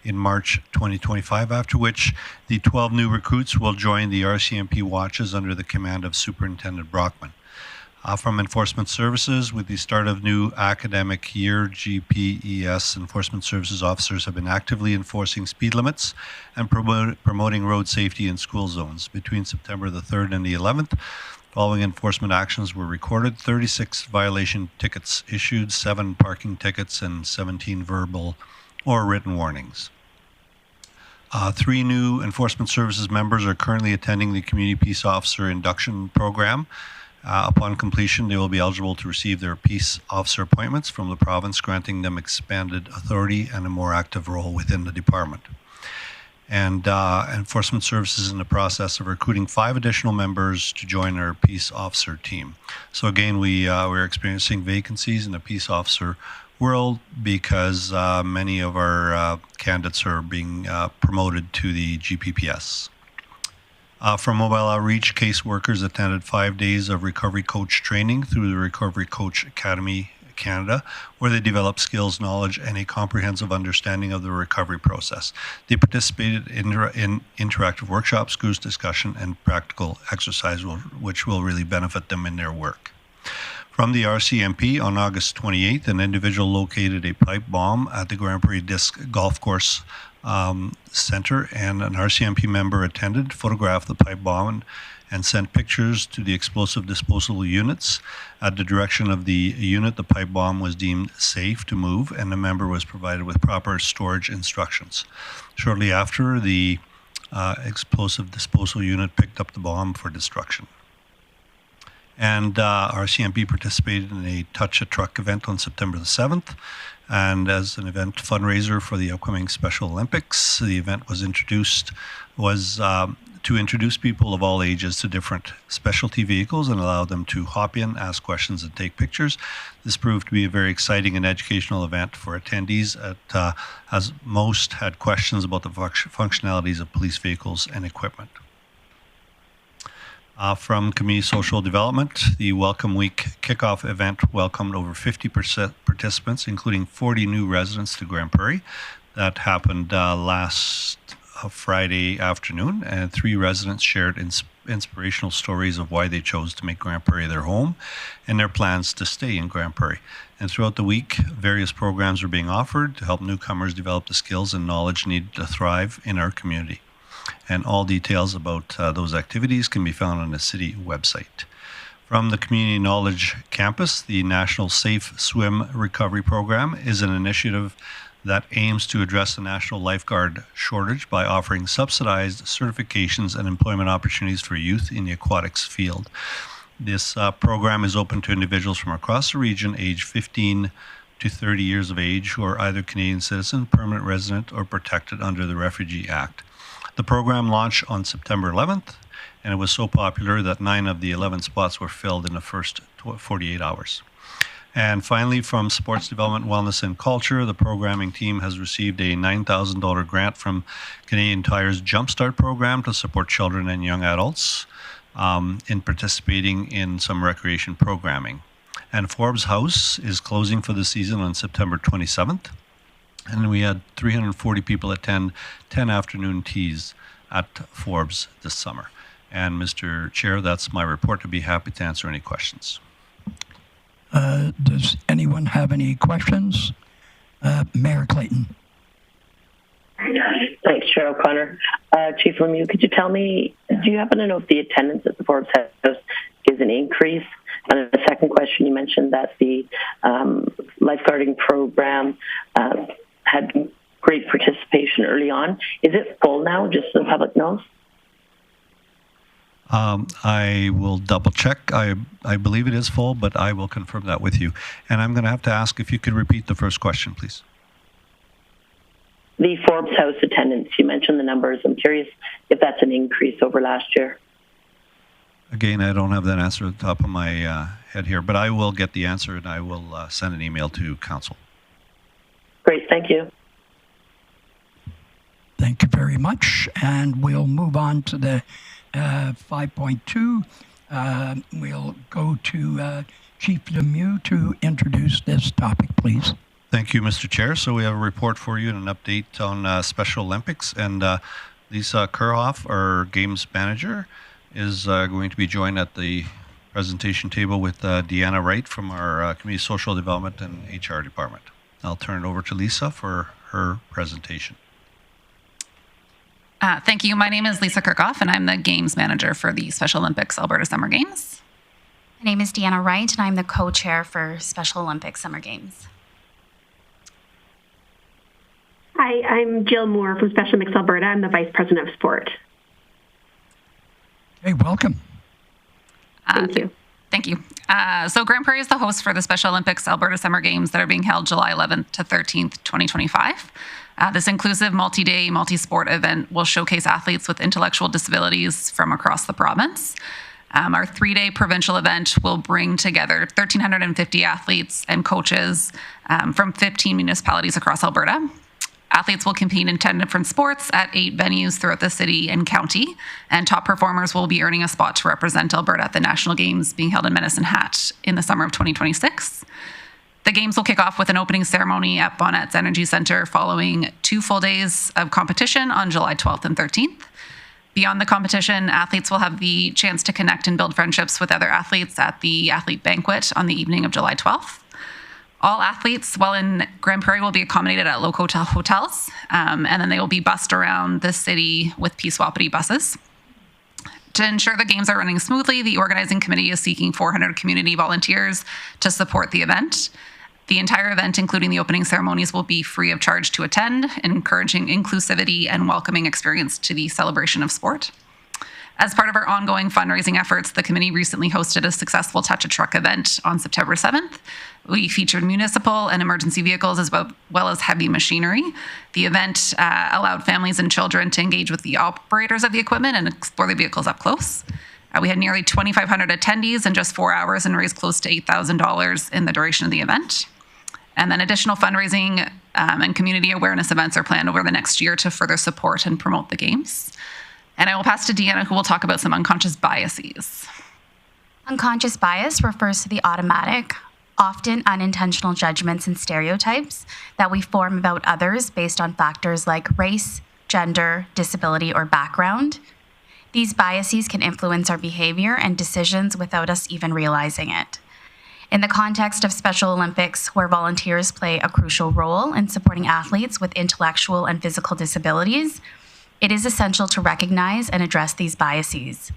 [SPEAKER 8] in March 2025, after which the 12 new recruits will join the RCMP watches under the command of Superintendent Brockman. From Enforcement Services, with the start of new academic year, GPES Enforcement Services officers have been actively enforcing speed limits and promoting road safety in school zones. Between September the 3rd and the 11th, following enforcement actions were recorded: 36 violation tickets issued, 7 parking tickets, and 17 verbal or written warnings. 3 new Enforcement Services members are currently attending the Community Peace Officer Induction Program. Upon completion, they will be eligible to receive their peace officer appointments from the province, granting them expanded authority and a more active role within the department. And Enforcement Services is in the process of recruiting 5 additional members to join our peace officer team. So again, we're experiencing vacancies in the peace officer world because many of our candidates are being promoted to the GPPS. From Mobile Outreach, caseworkers attended 5 days of recovery coach training through the Recovery Coach Academy Canada, where they developed skills, knowledge, and a comprehensive understanding of the recovery process. They participated in interactive workshops, group discussion, and practical exercise, which will really benefit them in their work. From the RCMP, on August 28th, an individual located a pipe bomb at the Grande Prairie Disc Golf Course Center, and an RCMP member attended, photographed the pipe bomb, and sent pictures to the explosive disposal units. At the direction of the unit, the pipe bomb was deemed safe to move, and the member was provided with proper storage instructions. Shortly after, the explosive disposal unit picked up the bomb for destruction. And RCMP participated in a Touch a Truck event on September the 7th. And as an event fundraiser for the upcoming Special Olympics, the event was to introduce people of all ages to different specialty vehicles and allow them to hop in, ask questions, and take pictures. This proved to be a very exciting and educational event for attendees, as most had questions about the functionalities of police vehicles and equipment. From Community Social Development, the Welcome Week kickoff event welcomed over 50 participants, including 40 new residents to Grande Prairie. That happened last Friday afternoon, and 3 residents shared inspirational stories of why they chose to make Grande Prairie their home and their plans to stay in Grande Prairie. And throughout the week, various programs are being offered to help newcomers develop the skills and knowledge needed to thrive in our community. And all details about those activities can be found on the city website. From the Community Knowledge Campus, the National Safe Swim Recovery Program is an initiative that aims to address the national lifeguard shortage by offering subsidized certifications and employment opportunities for youth in the aquatics field. This program is open to individuals from across the region aged 15 to 30 years of age who are either Canadian citizen, permanent resident, or protected under the Refugee Act. The program launched on September 11th, and it was so popular that 9 of the 11 spots were filled in the first 48 hours. And finally, from Sports Development, Wellness and Culture, the programming team has received a $9,000 grant from Canadian Tire's Jumpstart program to support children and young adults in participating in some recreation programming. And Forbes House is closing for the season on September 27th. And we had 340 people attend 10 afternoon teas at Forbes this summer. And Mr. Chair, that's my report. To be happy to answer any questions.
[SPEAKER 1] Does anyone have any questions? Mayor Clayton.
[SPEAKER 5] Thanks, Chair O'Connor. Chief Lemieux, could you tell me, do you happen to know if the attendance at the Forbes House is an increase? And the second question, you mentioned that the lifeguarding program had great participation early on. Is it full now, just so the public knows?
[SPEAKER 8] I will double check. I believe it is full, but I will confirm that with you. And I'm going to have to ask if you could repeat the first question, please.
[SPEAKER 5] The Forbes House attendance, you mentioned the numbers. I'm curious if that's an increase over last year.
[SPEAKER 8] Again, I don't have that answer at the top of my head here, but I will get the answer and I will send an email to council.
[SPEAKER 5] Great, thank you.
[SPEAKER 1] Thank you very much. And we'll move on to the 5.2. We'll go to Chief Lemieux to introduce this topic, please.
[SPEAKER 8] Thank you, Mr. Chair. So we have a report for you and an update on Special Olympics. And Lisa Kerhoff, our Games Manager, is going to be joined at the presentation table with Deanna Wright from our Community Social Development and HR Department. I'll turn it over to Lisa for her presentation.
[SPEAKER 9] Thank you. My name is Lisa Kerhoff, and I'm the Games Manager for the Special Olympics Alberta Summer Games.
[SPEAKER 10] My name is Deanna Wright, and I'm the co-chair for Special Olympics Summer Games.
[SPEAKER 11] Hi, I'm Jill Moore from Special Olympics Alberta. I'm the Vice President of Sport.
[SPEAKER 1] Hey, welcome.
[SPEAKER 11] Thank you.
[SPEAKER 9] Thank you. So Grande Prairie is the host for the Special Olympics Alberta Summer Games that are being held July 11th to 13th, 2025. This inclusive multi-day, multi-sport event will showcase athletes with intellectual disabilities from across the province. Our 3-day provincial event will bring together 1,350 athletes and coaches from 15 municipalities across Alberta. Athletes will compete in 10 different sports at 8 venues throughout the city and county, and top performers will be earning a spot to represent Alberta at the National Games being held in Medicine Hat in the summer of 2026. The Games will kick off with an opening ceremony at Bonnet's Energy Centre following 2 full days of competition on July 12th and 13th. Beyond the competition, athletes will have the chance to connect and build friendships with other athletes at the Athlete Banquet on the evening of July 12th. All athletes while in Grande Prairie will be accommodated at local hotels, and then they will be bussed around the city with Peace Wapiti buses. To ensure the games are running smoothly, the organizing committee is seeking 400 community volunteers to support the event. The entire event, including the opening ceremonies, will be free of charge to attend, encouraging inclusivity and welcoming experience to the celebration of sport. As part of our ongoing fundraising efforts, the committee recently hosted a successful Touch a Truck event on September 7th. We featured municipal and emergency vehicles as well as heavy machinery. The event allowed families and children to engage with the operators of the equipment and explore the vehicles up close. We had nearly 2,500 attendees in just 4 hours and raised close to $8,000 in the duration of the event. And then additional fundraising and community awareness events are planned over the next year to further support and promote the games. And I will pass to Deanna, who will talk about some unconscious biases.
[SPEAKER 10] Unconscious bias refers to the automatic, often unintentional judgments and stereotypes that we form about others based on factors like race, gender, disability, or background. These biases can influence our behavior and decisions without us even realizing it. In the context of Special Olympics, where volunteers play a crucial role in supporting athletes with intellectual and physical disabilities, it is essential to recognize and address these biases.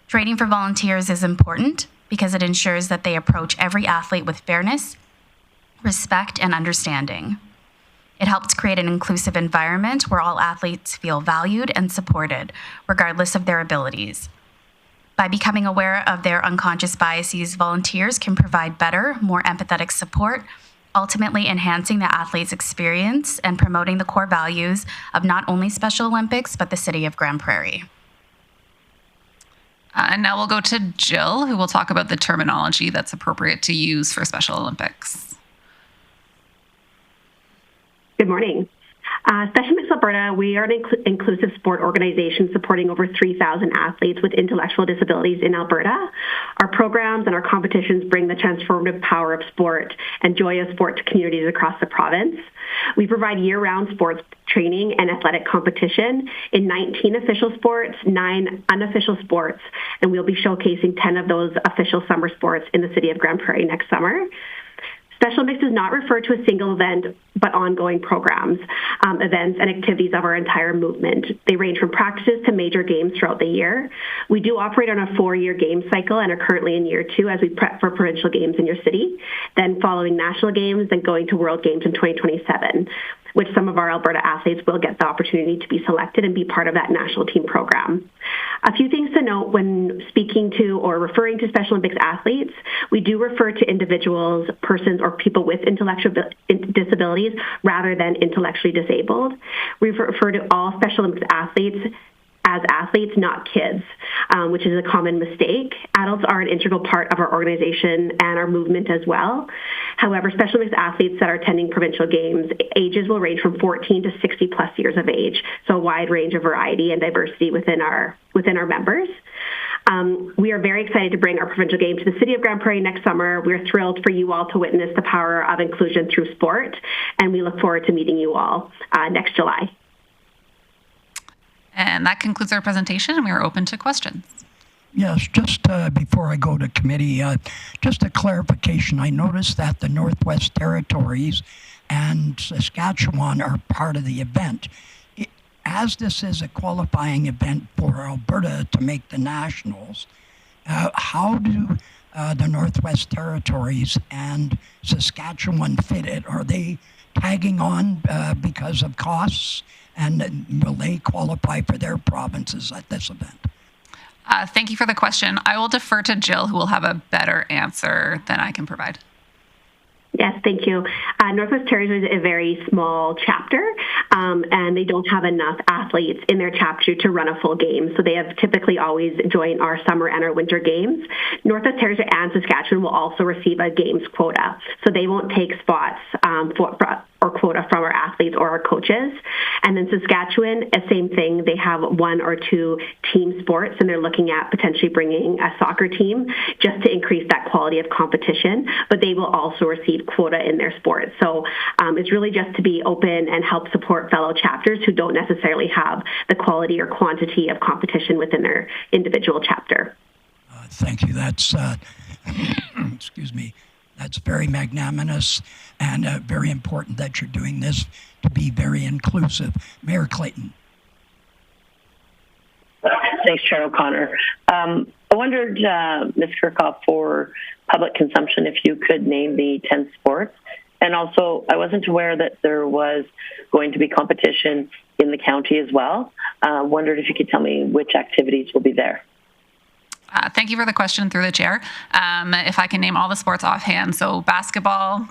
[SPEAKER 10] Training for volunteers is important because it ensures that they approach every athlete with fairness, respect, and understanding. It helps create an inclusive environment where all athletes feel valued and supported, regardless of their abilities. By becoming aware of their unconscious biases, volunteers can provide better, more empathetic support, ultimately enhancing the athlete's experience and promoting the core values of not only Special Olympics, but the city of Grande Prairie.
[SPEAKER 9] And now we'll go to Jill, who will talk about the terminology that's appropriate to use for Special Olympics.
[SPEAKER 11] Good morning. Special Olympics Alberta, we are an inclusive sport organization supporting over 3,000 athletes with intellectual disabilities in Alberta. Our programs and our competitions bring the transformative power of sport and joy of sport to communities across the province. We provide year-round sports training and athletic competition in 19 official sports, 9 unofficial sports, and we'll be showcasing 10 of those official summer sports in the city of Grande Prairie next summer. Special Olympics does not refer to a single event, but ongoing programs, events, and activities of our entire movement. They range from practices to major games throughout the year. We do operate on a 4-year game cycle and are currently in year 2 as we prep for provincial games in your city, then following national games, then going to World Games in 2027, which some of our Alberta athletes will get the opportunity to be selected and be part of that national team program. A few things to note when speaking to or referring to Special Olympics athletes, we do refer to individuals, persons, or people with intellectual disabilities rather than intellectually disabled. We refer to all Special Olympics athletes as athletes, not kids, which is a common mistake. Adults are an integral part of our organization and our movement as well. However, Special Olympics athletes that are attending provincial games, ages will range from 14 to 60 plus years of age, so a wide range of variety and diversity within our members. We are very excited to bring our provincial game to the city of Grande Prairie next summer. We're thrilled for you all to witness the power of inclusion through sport, and we look forward to meeting you all next July.
[SPEAKER 9] And that concludes our presentation, and we are open to questions.
[SPEAKER 1] Yes, just before I go to committee, just a clarification. I noticed that the Northwest Territories and Saskatchewan are part of the event. As this is a qualifying event for Alberta to make the nationals, how do the Northwest Territories and Saskatchewan fit it? Are they tagging on because of costs? And will they qualify for their provinces at this event?
[SPEAKER 9] Thank you for the question. I will defer to Jill, who will have a better answer than I can provide.
[SPEAKER 11] Yes, thank you. Northwest Territories is a very small chapter, and they don't have enough athletes in their chapter to run a full game. So they have typically always joined our summer and our winter games. Northwest Territories and Saskatchewan will also receive a games quota. So they won't take spots or quota from our athletes or our coaches. And then Saskatchewan, same thing. They have 1 or 2 team sports, and they're looking at potentially bringing a soccer team just to increase that quality of competition. But they will also receive quota in their sports. So it's really just to be open and help support fellow chapters who don't necessarily have the quality or quantity of competition within their individual chapter.
[SPEAKER 1] Thank you. That's, excuse me, that's very magnanimous and very important that you're doing this to be very inclusive. Mayor Clayton.
[SPEAKER 5] Thanks, Chair O'Connor. I wondered, Ms. Kirchhoff, for public consumption, if you could name the 10 sports. And also, I wasn't aware that there was going to be competition in the county as well. Wondered if you could tell me which activities will be there.
[SPEAKER 9] Thank you for the question through the chair. If I can name all the sports offhand, so basketball,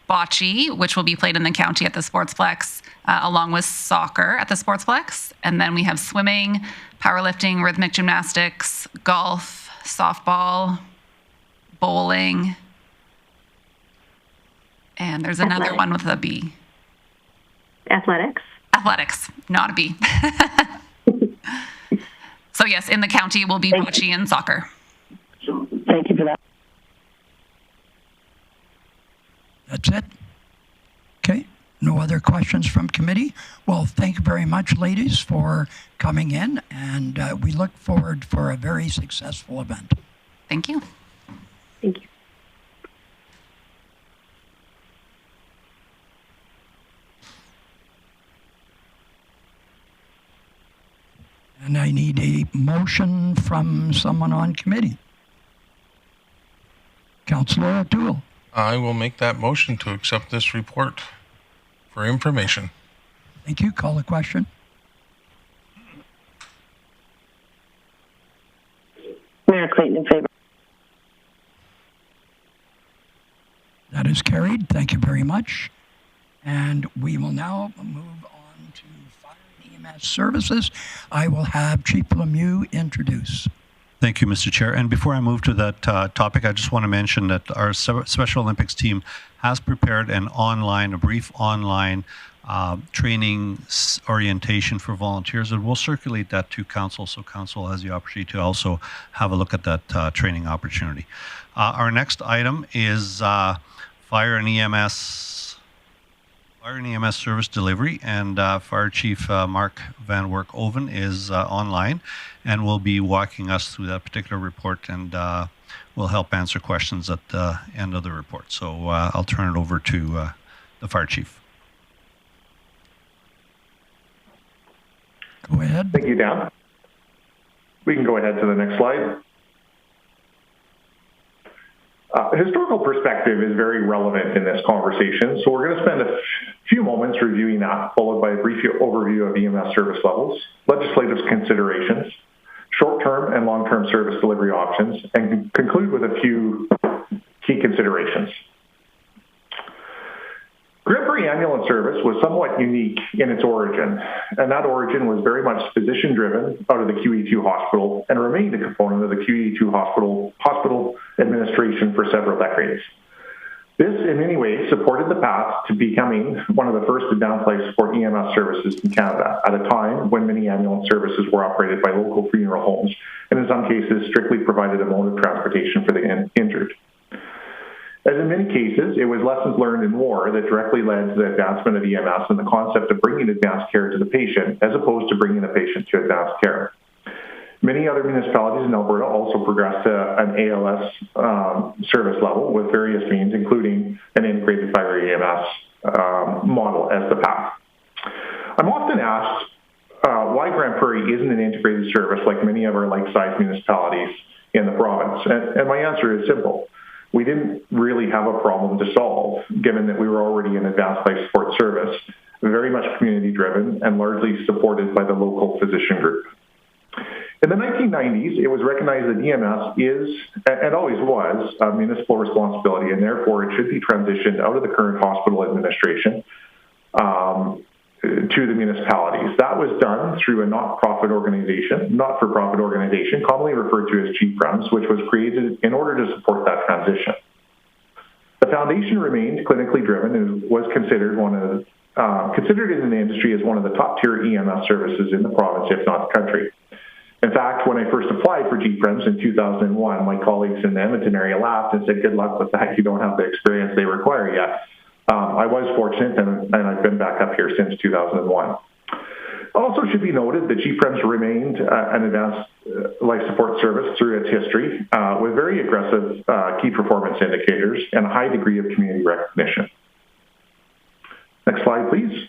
[SPEAKER 9] bocce, which will be played in the county at the Sportsplex, along with soccer at the Sportsplex. And then we have swimming, powerlifting, rhythmic gymnastics, golf, softball, bowling, and there's another one with a B.
[SPEAKER 11] Athletics.
[SPEAKER 9] Athletics, not a B. So yes, in the county will be bocce and soccer.
[SPEAKER 5] Thank you for that.
[SPEAKER 1] That's it? Okay. No other questions from committee? Well, thank you very much, ladies, for coming in, and we look forward for a very successful event.
[SPEAKER 9] Thank you.
[SPEAKER 11] Thank you.
[SPEAKER 1] And I need a motion from someone on committee. Councillor O'Toole.
[SPEAKER 2] I will make that motion to accept this report for information.
[SPEAKER 1] Thank you. Call the question.
[SPEAKER 5] Mayor Clayton in favor.
[SPEAKER 1] That is carried. Thank you very much. And we will now move on to Fire and EMS Services. I will have Chief Lemieux introduce.
[SPEAKER 8] Thank you, Mr. Chair. And before I move to that topic, I just want to mention that our Special Olympics team has prepared a brief online training orientation for volunteers, and we'll circulate that to Council, so Council has the opportunity to also have a look at that training opportunity. Our next item is Fire and EMS service delivery, and Fire Chief Mark Van Werk-Oven is online and will be walking us through that particular report, and will help answer questions at the end of the report. So I'll turn it over to the Fire Chief.
[SPEAKER 1] Go ahead.
[SPEAKER 12] Thank you, Dan. We can go ahead to the next slide. Historical perspective is very relevant in this conversation, so we're going to spend a few moments reviewing that, followed by a brief overview of EMS service levels, legislative considerations, short-term and long-term service delivery options, and conclude with a few key considerations. Grande Prairie Ambulance Service was somewhat unique in its origin, and that origin was very much physician-driven out of the QE2 hospital and remained a component of the QE2 hospital administration for several decades. This, in many ways, supported the path to becoming one of the first advanced life support EMS services in Canada at a time when many ambulance services were operated by local funeral homes and in some cases strictly provided a mode of transportation for the injured. As in many cases, it was lessons learned in war that directly led to the advancement of EMS and the concept of bringing advanced care to the patient as opposed to bringing the patient to advanced care. Many other municipalities in Alberta also progressed to an ALS service level with various means, including an integrated fire EMS model as the path. I'm often asked why Grande Prairie isn't an integrated service like many of our like-sized municipalities in the province, and my answer is simple. We didn't really have a problem to solve, given that we were already an advanced life support service, very much community-driven and largely supported by the local physician group. In the 1990s, it was recognized that EMS is, and always was, a municipal responsibility, and therefore it should be transitioned out of the current hospital administration to the municipalities. That was done through a not-for-profit organization, commonly referred to as GPREMS, which was created in order to support that transition. The foundation remained clinically driven and was considered considered in the industry as one of the top-tier EMS services in the province, if not the country. In fact, when I first applied for GPREMS in 2001, my colleagues in the Edmonton area laughed and said, "Good luck with that. You don't have the experience they require yet." I was fortunate, and I've been back up here since 2001. Also should be noted that GPREMS remained an advanced life support service through its history with very aggressive key performance indicators and a high degree of community recognition. Next slide, please.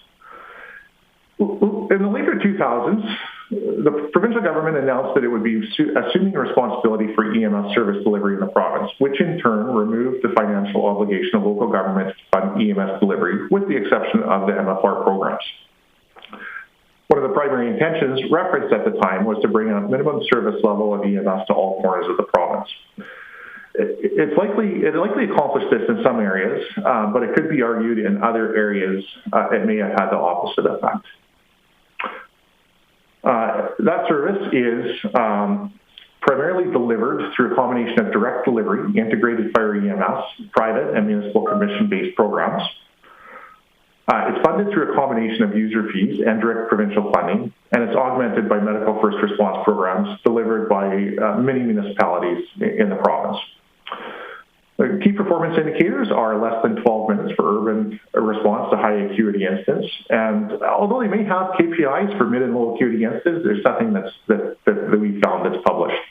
[SPEAKER 12] In the later 2000s, the provincial government announced that it would be assuming responsibility for EMS service delivery in the province, which in turn removed the financial obligation of local governments to fund EMS delivery, with the exception of the MFR programs. One of the primary intentions referenced at the time was to bring a minimum service level of EMS to all corners of the province. It likely accomplished this in some areas, but it could be argued in other areas it may have had the opposite effect. That service is primarily delivered through a combination of direct delivery, integrated fire EMS, private and municipal commission-based programs. It's funded through a combination of user fees and direct provincial funding, and it's augmented by medical first response programs delivered by many municipalities in the province. The key performance indicators are less than 12 minutes for urban response to high acuity incidents, and although they may have KPIs for mid and low acuity incidents, there's nothing that we found that's published.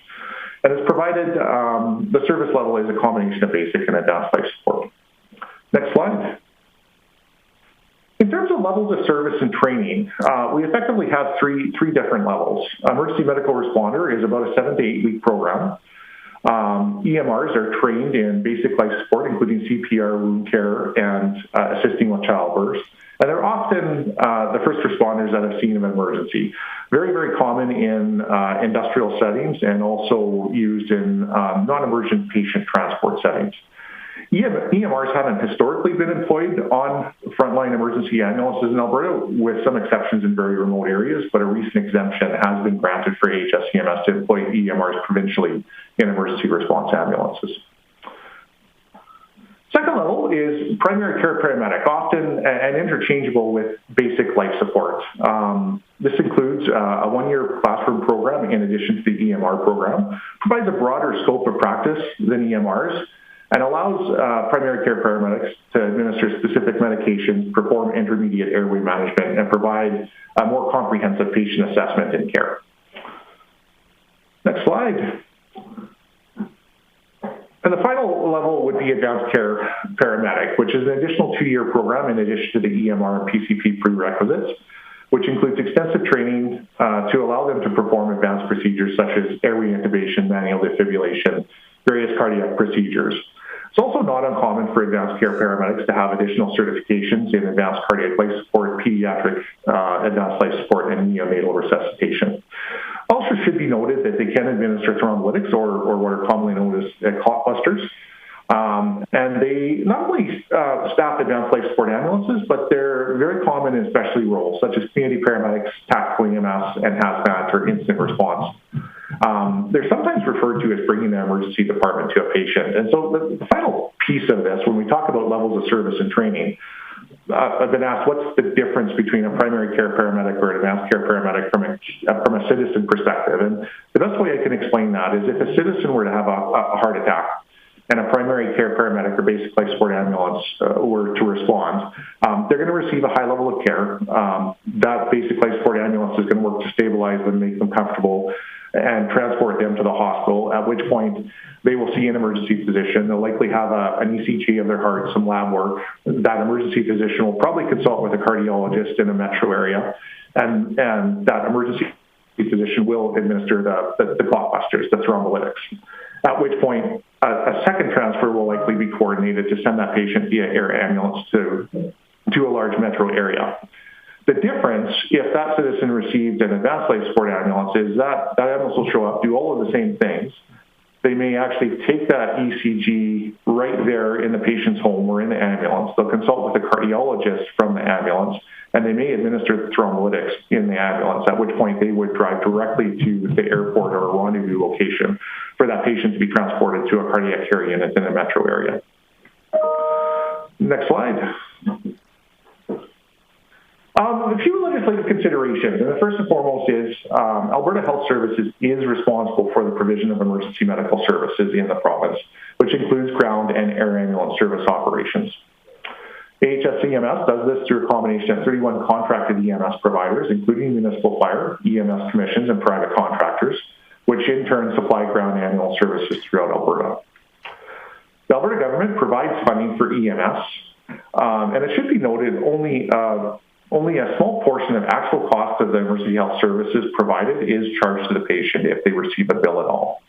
[SPEAKER 12] And it's provided, the service level is a combination of basic and advanced life support. Next slide. In terms of levels of service and training, we effectively have three different levels. Emergency medical responder is about a 7 to 8 week program. EMRs are trained in basic life support, including CPR, wound care, and assisting with childbirth. And they're often the first responders at a scene of emergency. Very, very common in industrial settings and also used in non-emergent patient transport settings. EMRs haven't historically been employed on frontline emergency ambulances in Alberta, with some exceptions in very remote areas, but a recent exemption has been granted for HSCMS to employ EMRs provincially in emergency response ambulances. Second level is primary care paramedic, often and interchangeable with basic life support. This includes a one-year classroom program in addition to the EMR program, provides a broader scope of practice than EMRs, and allows primary care paramedics to administer specific medications, perform intermediate airway management, and provide a more comprehensive patient assessment and care. Next slide. And the final level would be advanced care paramedic, which is an additional 2-year program in addition to the EMR and PCP prerequisites, which includes extensive training to allow them to perform advanced procedures such as airway intubation, manual defibrillation, various cardiac procedures. It's also not uncommon for advanced care paramedics to have additional certifications in advanced cardiac life support, pediatric advanced life support, and neonatal resuscitation. Also should be noted that they can administer thrombolytics or what are commonly known as clot busters. And they not only staff advanced life support ambulances, but they're very common in specialty roles such as community paramedics, tactical EMS, and hazmat or incident response. They're sometimes referred to as bringing the emergency department to a patient. And so the final piece of this, when we talk about levels of service and training, I've been asked what's the difference between a primary care paramedic or an advanced care paramedic from a citizen perspective. And the best way I can explain that is if a citizen were to have a heart attack and a primary care paramedic or basic life support ambulance were to respond, they're going to receive a high level of care. That basic life support ambulance is going to work to stabilize them, make them comfortable, and transport them to the hospital, at which point they will see an emergency physician. They'll likely have an ECG of their heart, some lab work. That emergency physician will probably consult with a cardiologist in a metro area, and that emergency physician will administer the clot busters, the thrombolytics, at which point a second transfer will likely be coordinated to send that patient via air ambulance to a large metro area. The difference, if that citizen received an advanced life support ambulance, is that ambulance will show up, do all of the same things. They may actually take that ECG right there in the patient's home or in the ambulance. They'll consult with a cardiologist from the ambulance, and they may administer the thrombolytics in the ambulance, at which point they would drive directly to the airport or a rendezvous location for that patient to be transported to a cardiac care unit in the metro area. Next slide. A few legislative considerations, and the first and foremost is Alberta Health Services is responsible for the provision of emergency medical services in the province, which includes ground and air ambulance service operations. HSCMS does this through a combination of 31 contracted EMS providers, including municipal fire, EMS commissions, and private contractors, which in turn supply ground ambulance services throughout Alberta. The Alberta government provides funding for EMS, and it should be noted only a small portion of actual cost of the emergency health services provided is charged to the patient if they receive a bill at all.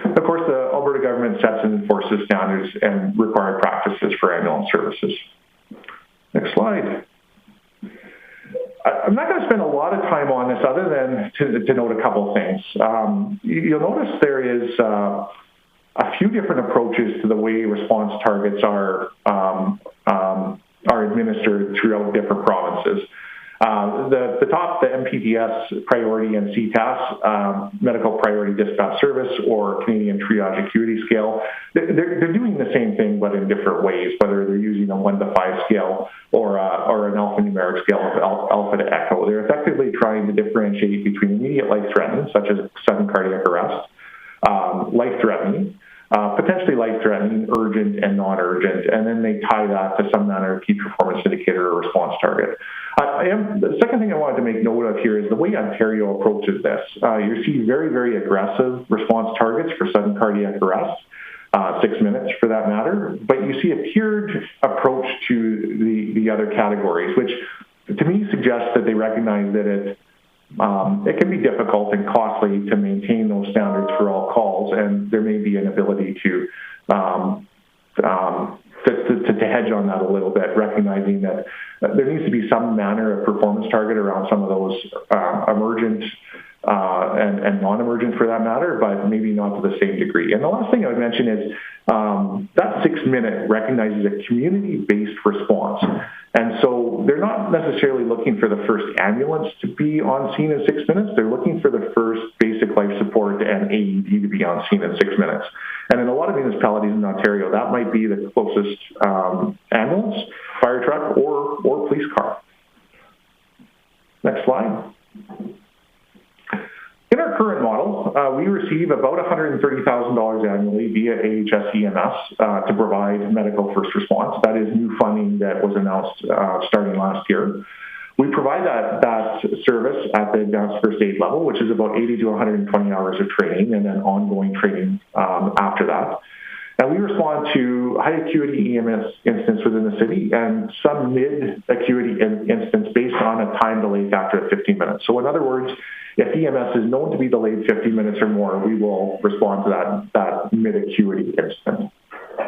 [SPEAKER 12] Of course, the Alberta government sets and enforces standards and required practices for ambulance services. Next slide. I'm not going to spend a lot of time on this other than to note a couple of things. You'll notice there is a few different approaches to the way response targets are administered throughout different provinces. The top, the MPDS priority and CTAS, Medical Priority Dispatch Service, or Canadian Triage Acuity Scale, they're doing the same thing but in different ways, whether they're using a 1 to 5 scale or an alphanumeric scale of alpha to echo. They're effectively trying to differentiate between immediate life-threatening, such as sudden cardiac arrest, life-threatening, potentially life-threatening, urgent, and non-urgent, and then they tie that to some manner of key performance indicator or response target. The second thing I wanted to make note of here is the way Ontario approaches this. You see very, very aggressive response targets for sudden cardiac arrest, 6 minutes for that matter, but you see a tiered approach to the other categories, which to me suggests that they recognize that it can be difficult and costly to maintain those standards for all calls, and there may be an ability to to hedge on that a little bit, recognizing that there needs to be some manner of performance target around some of those emergent and non-emergent for that matter, but maybe not to the same degree. And the last thing I would mention is that 6 minute recognizes a community-based response. And so they're not necessarily looking for the first ambulance to be on scene in 6 minutes. They're looking for the first basic life support and AED to be on scene in 6 minutes. And in a lot of municipalities in Ontario, that might be the closest ambulance, fire truck, or police car. Next slide. In our current model, we receive about $130,000 annually via AHS EMS to provide medical first response. That is new funding that was announced starting last year. We provide that service at the advanced first aid level, which is about 80 to 120 hours of training and then ongoing training after that. And we respond to high acuity EMS instance within the city and some mid acuity instance based on a time delay factor of 15 minutes. So in other words, if EMS is known to be delayed 15 minutes or more, we will respond to that mid acuity instance.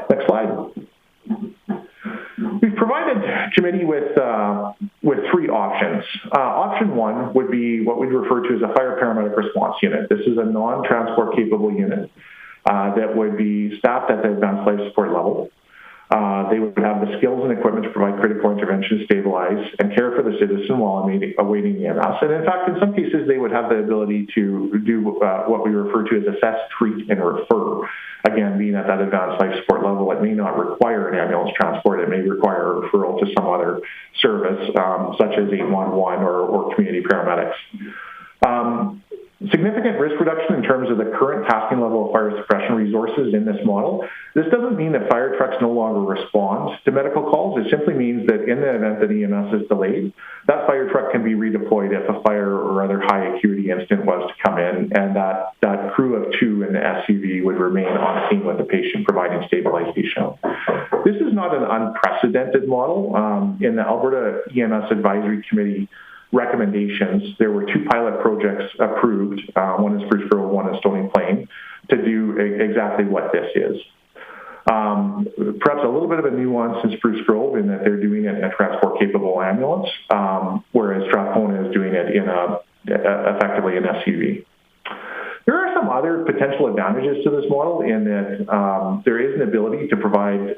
[SPEAKER 12] Next slide. We've provided committee with three options. Option one would be what we'd refer to as a fire paramedic response unit. This is a non-transport capable unit that would be staffed at the advanced life support level. They would have the skills and equipment to provide critical intervention, stabilize, and care for the citizen while awaiting EMS. And in fact, in some cases, they would have the ability to do what we refer to as assess, treat, and refer. Again, being at that advanced life support level, it may not require an ambulance transport. It may require a referral to some other service, such as 811 or community paramedics. Significant risk reduction in terms of the current tasking level of fire suppression resources in this model. This doesn't mean that fire trucks no longer respond to medical calls. It simply means that in the event that EMS is delayed, that fire truck can be redeployed if a fire or other high acuity incident was to come in, and that crew of two in the SUV would remain on scene with the patient providing stabilization. This is not an unprecedented model. In the Alberta EMS Advisory Committee recommendations, there were two pilot projects approved, one in Spruce Grove, one in Stony Plain, to do exactly what this is. Perhaps a little bit of a nuance in Spruce Grove in that they're doing it in a transport-capable ambulance, whereas Strathcona is doing it in effectively an SUV. There are some other potential advantages to this model in that there is an ability to provide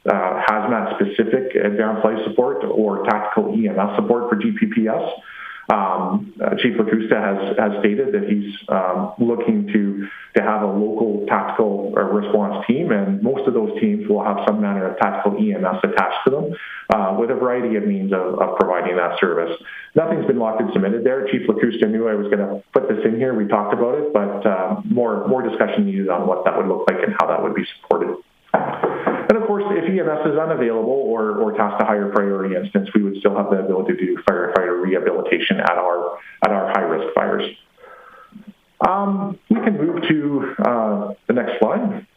[SPEAKER 12] hazmat-specific advanced life support or tactical EMS support for GPPS. Chief Lacusta has stated that he's looking to have a local tactical response team, and most of those teams will have some manner of tactical EMS attached to them with a variety of means of providing that service. Nothing's been locked and submitted there. Chief Lacusta knew I was going to put this in here. We talked about it, but more discussion needed on what that would look like and how that would be supported. And of course, if EMS is unavailable or tasked a higher priority instance, we would still have the ability to do firefighter rehabilitation at our high-risk fires. We can move to the next slide.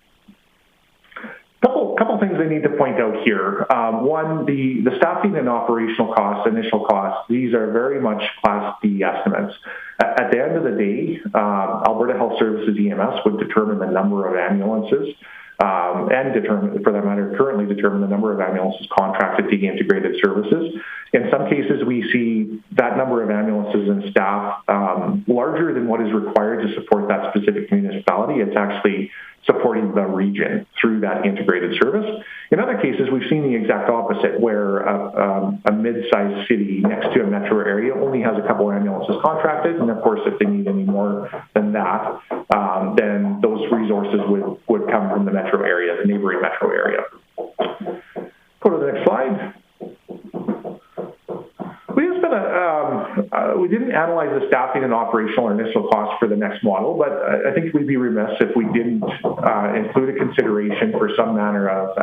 [SPEAKER 12] Couple things I need to point out here. One, the staffing and operational costs, initial costs, these are very much Class D estimates. At the end of the day, Alberta Health Services EMS would determine the number of ambulances and determine, for that matter, currently determine the number of ambulances contracted to the integrated services. In some cases, we see that number of ambulances and staff larger than what is required to support that specific municipality. It's actually supporting the region through that integrated service. In other cases, we've seen the exact opposite, where a mid-sized city next to a metro area only has a couple ambulances contracted, and of course, if they need any more than that, then those resources would come from the metro area, the neighboring metro area. Go to the next slide. We didn't analyze the staffing and operational or initial costs for the next model, but I think we'd be remiss if we didn't include a consideration for some manner of,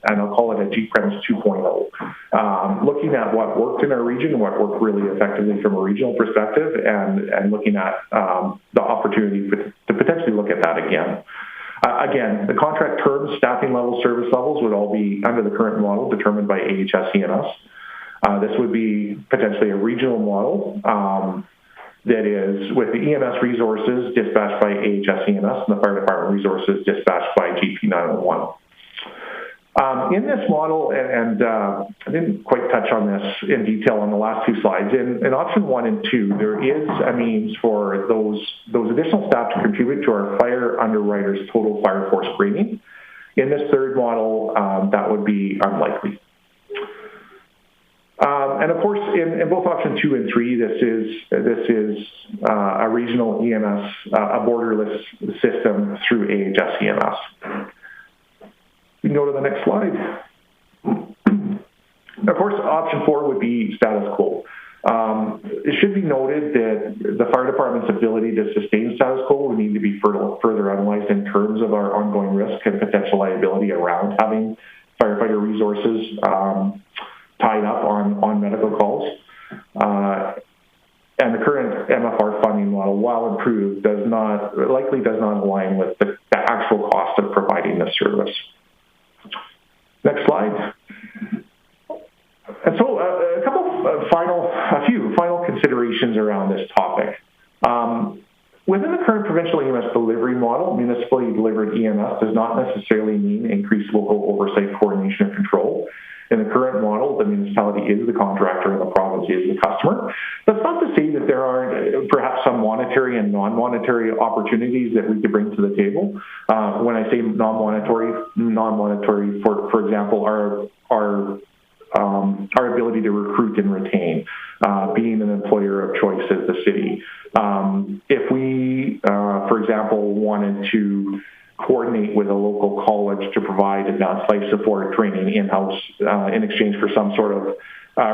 [SPEAKER 12] and I'll call it a G-Premise 2.0, looking at what worked in our region, what worked really effectively from a regional perspective, and looking at the opportunity to potentially look at that again. Again, the contract terms, staffing levels, service levels would all be under the current model determined by AHS EMS. This would be potentially a regional model that is with the EMS resources dispatched by AHS EMS and the fire department resources dispatched by GP 911. In this model, and I didn't quite touch on this in detail on the last two slides, in option 1 and 2, there is a means for those additional staff to contribute to our fire underwriters' total fire force rating. In this third model, that would be unlikely. And of course, in both option 2 and 3, this is a regional EMS, a borderless system through AHS EMS. We can go to the next slide. Of course, option 4 would be status quo. It should be noted that the fire department's ability to sustain status quo would need to be further analyzed in terms of our ongoing risk and potential liability around having firefighter resources tied up on medical calls. And the current MFR funding model, while improved, likely does not align with the actual cost of providing this service. Next slide. And so a few final considerations around this topic. Within the current provincial EMS delivery model, municipally delivered EMS does not necessarily mean increased local oversight, coordination, and control. In the current model, the municipality is the contractor and the province is the customer. That's not to say that there aren't perhaps some monetary and non-monetary opportunities that we could bring to the table. When I say non-monetary, for example, our ability to recruit and retain, being an employer of choice as the city. If we, for example, wanted to coordinate with a local college to provide advanced life support training in-house in exchange for some sort of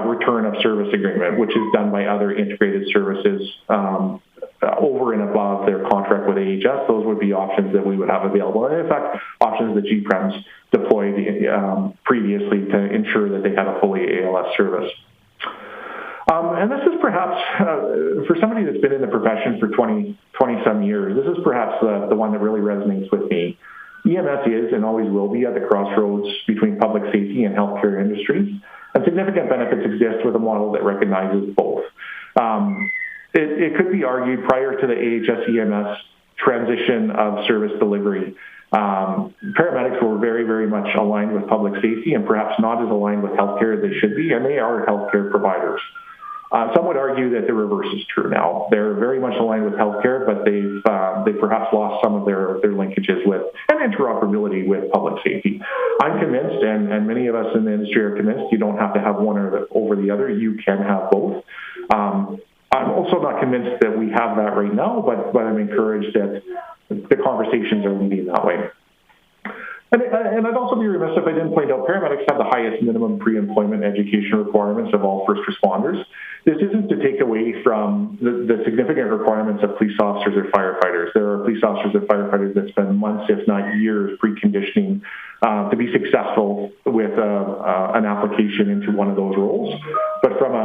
[SPEAKER 12] return of service agreement, which is done by other integrated services over and above their contract with AHS. Those would be options that we would have available. And in fact, options that GPREMs deployed previously to ensure that they had a fully ALS service. And this is perhaps, for somebody that's been in the profession for 20-some years, this is perhaps the one that really resonates with me. EMS is and always will be at the crossroads between public safety and healthcare industries, and significant benefits exist with a model that recognizes both. It could be argued prior to the AHS EMS transition of service delivery, paramedics were very, very much aligned with public safety and perhaps not as aligned with healthcare as they should be, and they are healthcare providers. Some would argue that the reverse is true now. They're very much aligned with healthcare, but they've perhaps lost some of their linkages with and interoperability with public safety. I'm convinced, and many of us in the industry are convinced, you don't have to have one over the other. You can have both. I'm also not convinced that we have that right now, but I'm encouraged that the conversations are leading that way. And I'd also be remiss if I didn't point out paramedics have the highest minimum pre-employment education requirements of all first responders. This isn't to take away from the significant requirements of police officers or firefighters. There are police officers and firefighters that spend months, if not years, preconditioning to be successful with an application into one of those roles. But from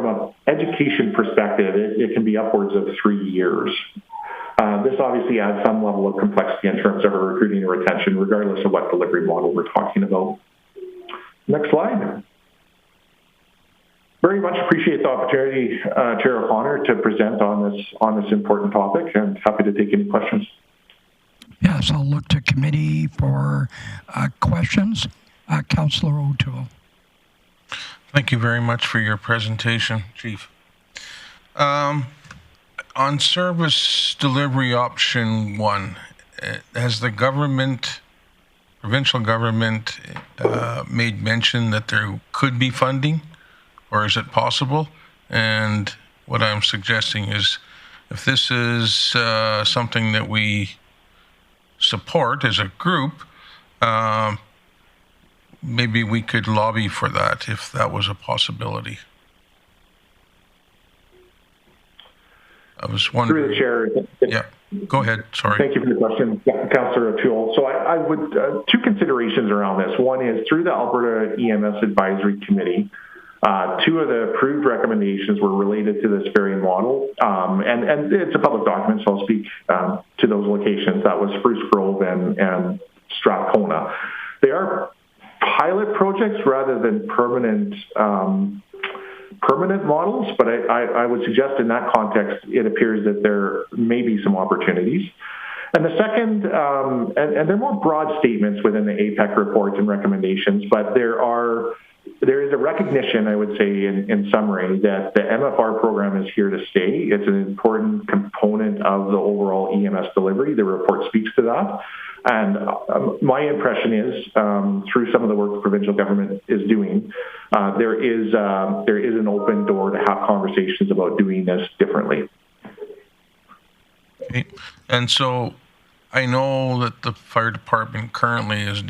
[SPEAKER 12] an education perspective, it can be upwards of 3 years. This obviously adds some level of complexity in terms of our recruiting and retention, regardless of what delivery model we're talking about. Next slide. Very much appreciate the opportunity, Chair O'Connor, to present on this important topic, and happy to take any questions.
[SPEAKER 1] Yes, I'll look to committee for questions. Councillor O'Toole.
[SPEAKER 2] Thank you very much for your presentation, Chief. On service delivery option 1, has the provincial government, made mention that there could be funding, or is it possible? And what I'm suggesting is, if this is something that we support as a group, maybe we could lobby for that if that was a possibility. I was wondering.
[SPEAKER 12] Through the chair.
[SPEAKER 2] Yeah, go ahead. Sorry.
[SPEAKER 12] Thank you for the question, Councillor O'Toole. So I would, two considerations around this. One is through the Alberta EMS Advisory Committee, 2 of the approved recommendations were related to this very model. And it's a public document, so I'll speak to those locations. That was Spruce Grove and Strathcona. They are pilot projects rather than permanent models, but I would suggest in that context, it appears that there may be some opportunities. And the second, and they're more broad statements within the APEC reports and recommendations, but there is a recognition, I would say, in summary, that the MFR program is here to stay. It's an important component of the overall EMS delivery. The report speaks to that. And my impression is, through some of the work the provincial government is doing, there is an open door to have conversations about doing this differently.
[SPEAKER 2] Okay. And so I know that the fire department currently is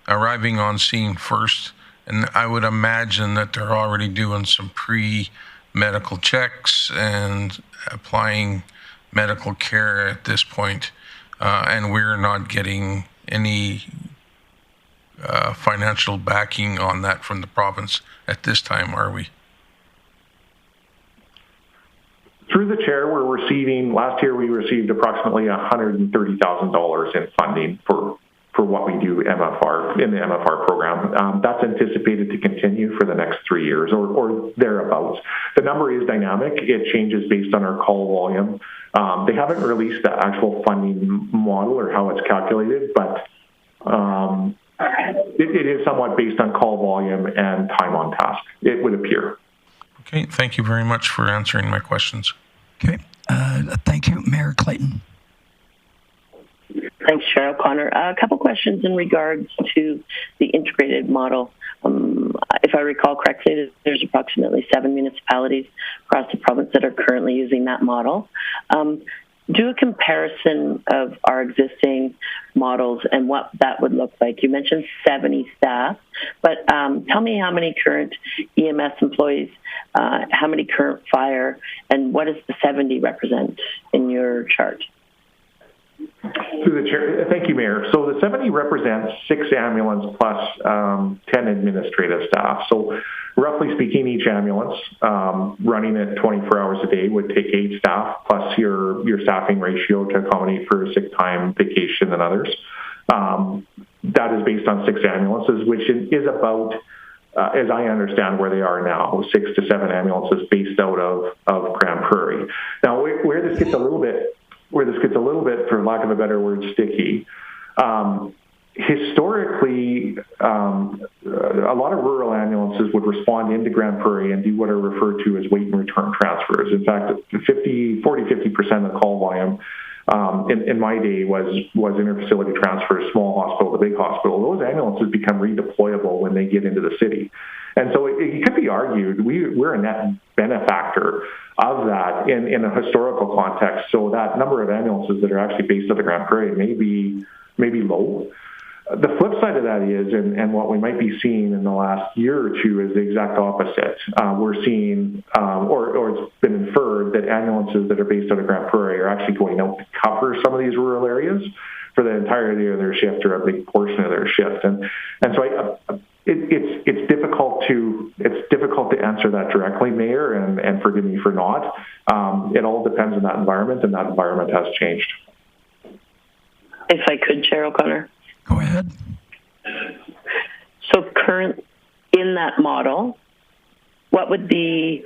[SPEAKER 2] arriving on scene first, and I would imagine that they're already doing some pre-medical checks and applying medical care at this point, and we're not getting any financial backing on that from the province at this time, are we?
[SPEAKER 12] Through the chair, last year we received approximately $130,000 in funding for what we do in the MFR program. That's anticipated to continue for the next 3 years or thereabouts. The number is dynamic. It changes based on our call volume. They haven't released the actual funding model or how it's calculated, but it is somewhat based on call volume and time on task, it would appear.
[SPEAKER 2] Okay, thank you very much for answering my questions.
[SPEAKER 1] Okay, thank you. Mayor Clayton.
[SPEAKER 5] Thanks, Chair O'Connor. A couple questions in regards to the integrated model. If I recall correctly, there's approximately 7 municipalities across the province that are currently using that model. Do a comparison of our existing models and what that would look like. You mentioned 70 staff, but tell me how many current EMS employees, how many current fire, and what does the 70 represent in your chart?
[SPEAKER 12] Through the chair, thank you, Mayor. So the 70 represents 6 ambulance plus 10 administrative staff. So roughly speaking, each ambulance running at 24 hours a day would take 8 staff plus your staffing ratio to accommodate for sick time, vacation, and others. That is based on 6 ambulances, which is about, as I understand where they are now, 6 to 7 ambulances based out of Grande Prairie. Now, where this gets a little bit, for lack of a better word, sticky. Historically, a lot of rural ambulances would respond into Grande Prairie and do what are referred to as wait and return transfers. In fact, 40-50% of the call volume in my day was interfacility transfers, small hospital to big hospital. Those ambulances become redeployable when they get into the city. And so it could be argued we're a net benefactor of that in a historical context. So that number of ambulances that are actually based out of Grande Prairie may be low. The flip side of that is, and what we might be seeing in the last year or two is the exact opposite. We're seeing, or it's been inferred that ambulances that are based out of Grande Prairie are actually going out to cover some of these rural areas for the entirety of their shift or a big portion of their shift. And so it's difficult to answer that directly, Mayor, and forgive me for not. It all depends on that environment, and that environment has changed.
[SPEAKER 5] If I could, Chair O'Connor.
[SPEAKER 1] Go ahead.
[SPEAKER 5] So current in that model, what would the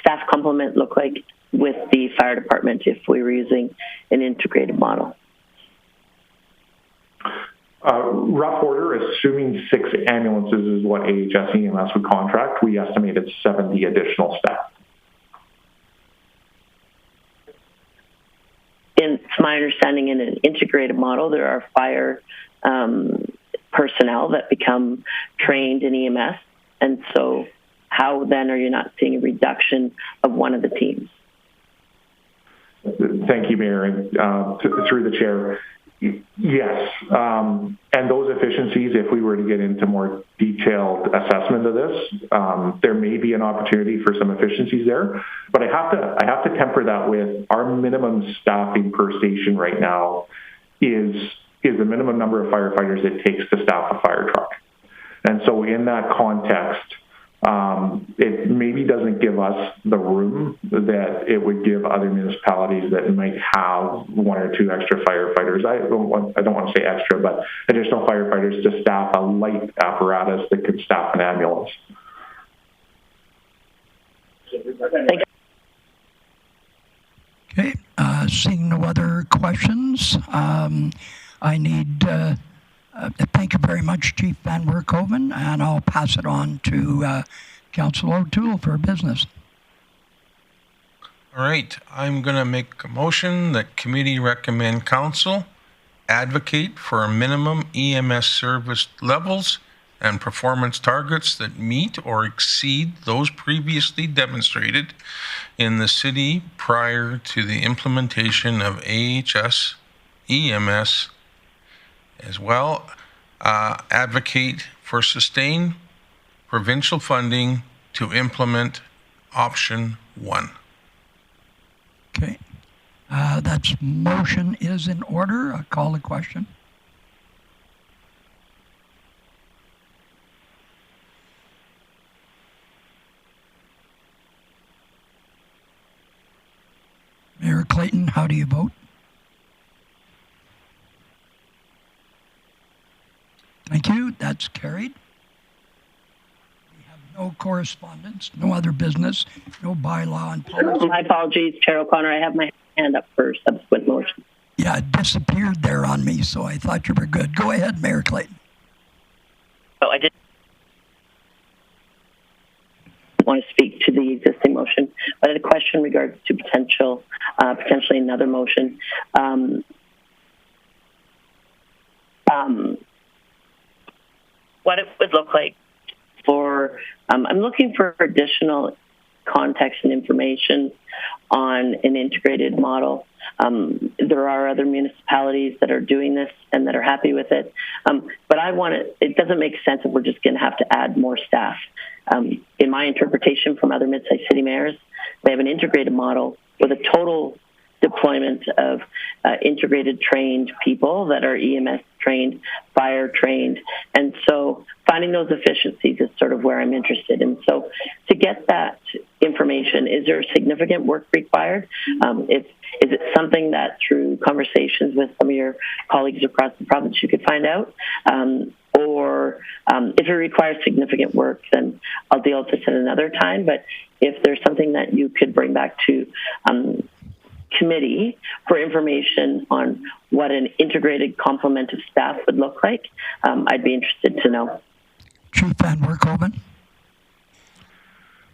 [SPEAKER 5] staff complement look like with the fire department if we were using an integrated model?
[SPEAKER 12] Rough order, assuming 6 ambulances is what AHS EMS would contract, we estimated 70 additional staff.
[SPEAKER 5] It's my understanding in an integrated model, there are fire personnel that become trained in EMS. And so how then are you not seeing a reduction of one of the teams?
[SPEAKER 12] Thank you, Mayor. And through the chair, yes. And those efficiencies, if we were to get into more detailed assessment of this, there may be an opportunity for some efficiencies there. But I have to temper that with our minimum staffing per station right now is the minimum number of firefighters it takes to staff a fire truck. And so in that context, it maybe doesn't give us the room that it would give other municipalities that might have 1 or 2 extra firefighters. I don't want to say extra, but additional firefighters to staff a light apparatus that could staff an ambulance.
[SPEAKER 5] Thank you.
[SPEAKER 1] Okay. Seeing no other questions, I need thank you very much, Chief Van Werkhoven, and I'll pass it on to Councillor O'Toole for business.
[SPEAKER 2] All right, I'm going to make a motion that committee recommend council advocate for a minimum EMS service levels and performance targets that meet or exceed those previously demonstrated in the city prior to the implementation of AHS EMS, as well advocate for sustained provincial funding to implement option 1.
[SPEAKER 1] Okay. That's motion is in order. I'll call the question. Mayor Clayton, how do you vote? Thank you. That's carried. We have no correspondence, no other business, no bylaw and policy.
[SPEAKER 5] My apologies, Chair O'Connor. I have my hand up for subsequent motion.
[SPEAKER 1] Yeah, it disappeared there on me, so I thought you were good. Go ahead, Mayor Clayton.
[SPEAKER 5] Oh, I did want to speak to the existing motion, but I had a question in regards to potentially another motion. What it would look like for, I'm looking for additional context and information on an integrated model. There are other municipalities that are doing this and that are happy with it. But it doesn't make sense if we're just going to have to add more staff. In my interpretation from other mid-sized city mayors, they have an integrated model with a total deployment of integrated trained people that are EMS trained, fire trained. And so finding those efficiencies is sort of where I'm interested. And so to get that information, is there significant work required? Is it something that through conversations with some of your colleagues across the province you could find out? Or if it requires significant work, then I'll deal with this at another time. But if there's something that you could bring back to committee for information on what an integrated complement of staff would look like, I'd be interested to know.
[SPEAKER 1] Chief Van Werkhoven.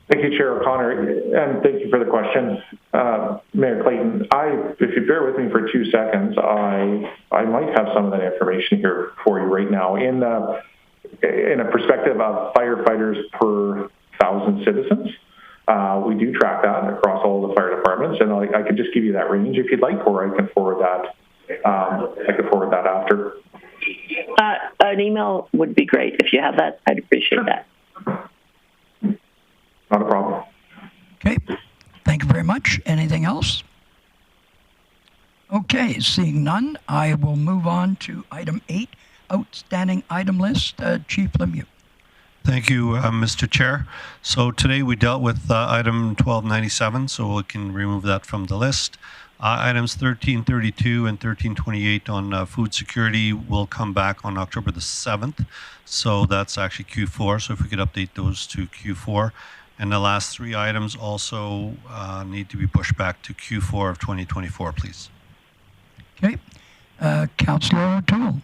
[SPEAKER 12] Thank you, Chair O'Connor, and thank you for the question. Mayor Clayton, if you bear with me for 2 seconds, I might have some of that information here for you right now. In a perspective of firefighters per 1,000 citizens, we do track that across all the fire departments, and I could just give you that range if you'd like, or I can forward that. I could forward that after.
[SPEAKER 5] An email would be great. If you have that, I'd appreciate that.
[SPEAKER 12] Not a problem.
[SPEAKER 1] Okay. Thank you very much. Anything else? Okay. Seeing none, I will move on to item 8, outstanding item list. Chief Lemieux.
[SPEAKER 8] Thank you, Mr. Chair. So today we dealt with item 1297, so we can remove that from the list. Items 1332 and 1328 on food security will come back on October the 7th. So that's actually Q4. So if we could update those to Q4. And the last 3 items also need to be pushed back to Q4 of 2024, please.
[SPEAKER 1] Okay. Councillor O'Toole.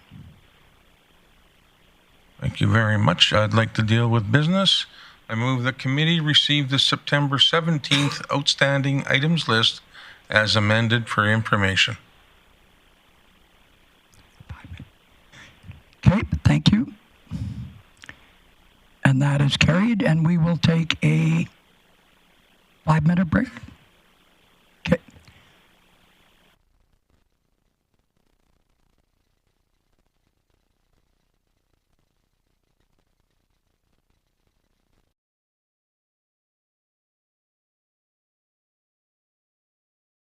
[SPEAKER 2] Thank you very much. I'd like to deal with business. I move the committee receive the September 17th outstanding items list as amended for information.
[SPEAKER 1] Okay, thank you. And that is carried, and we will take a 5-minute break.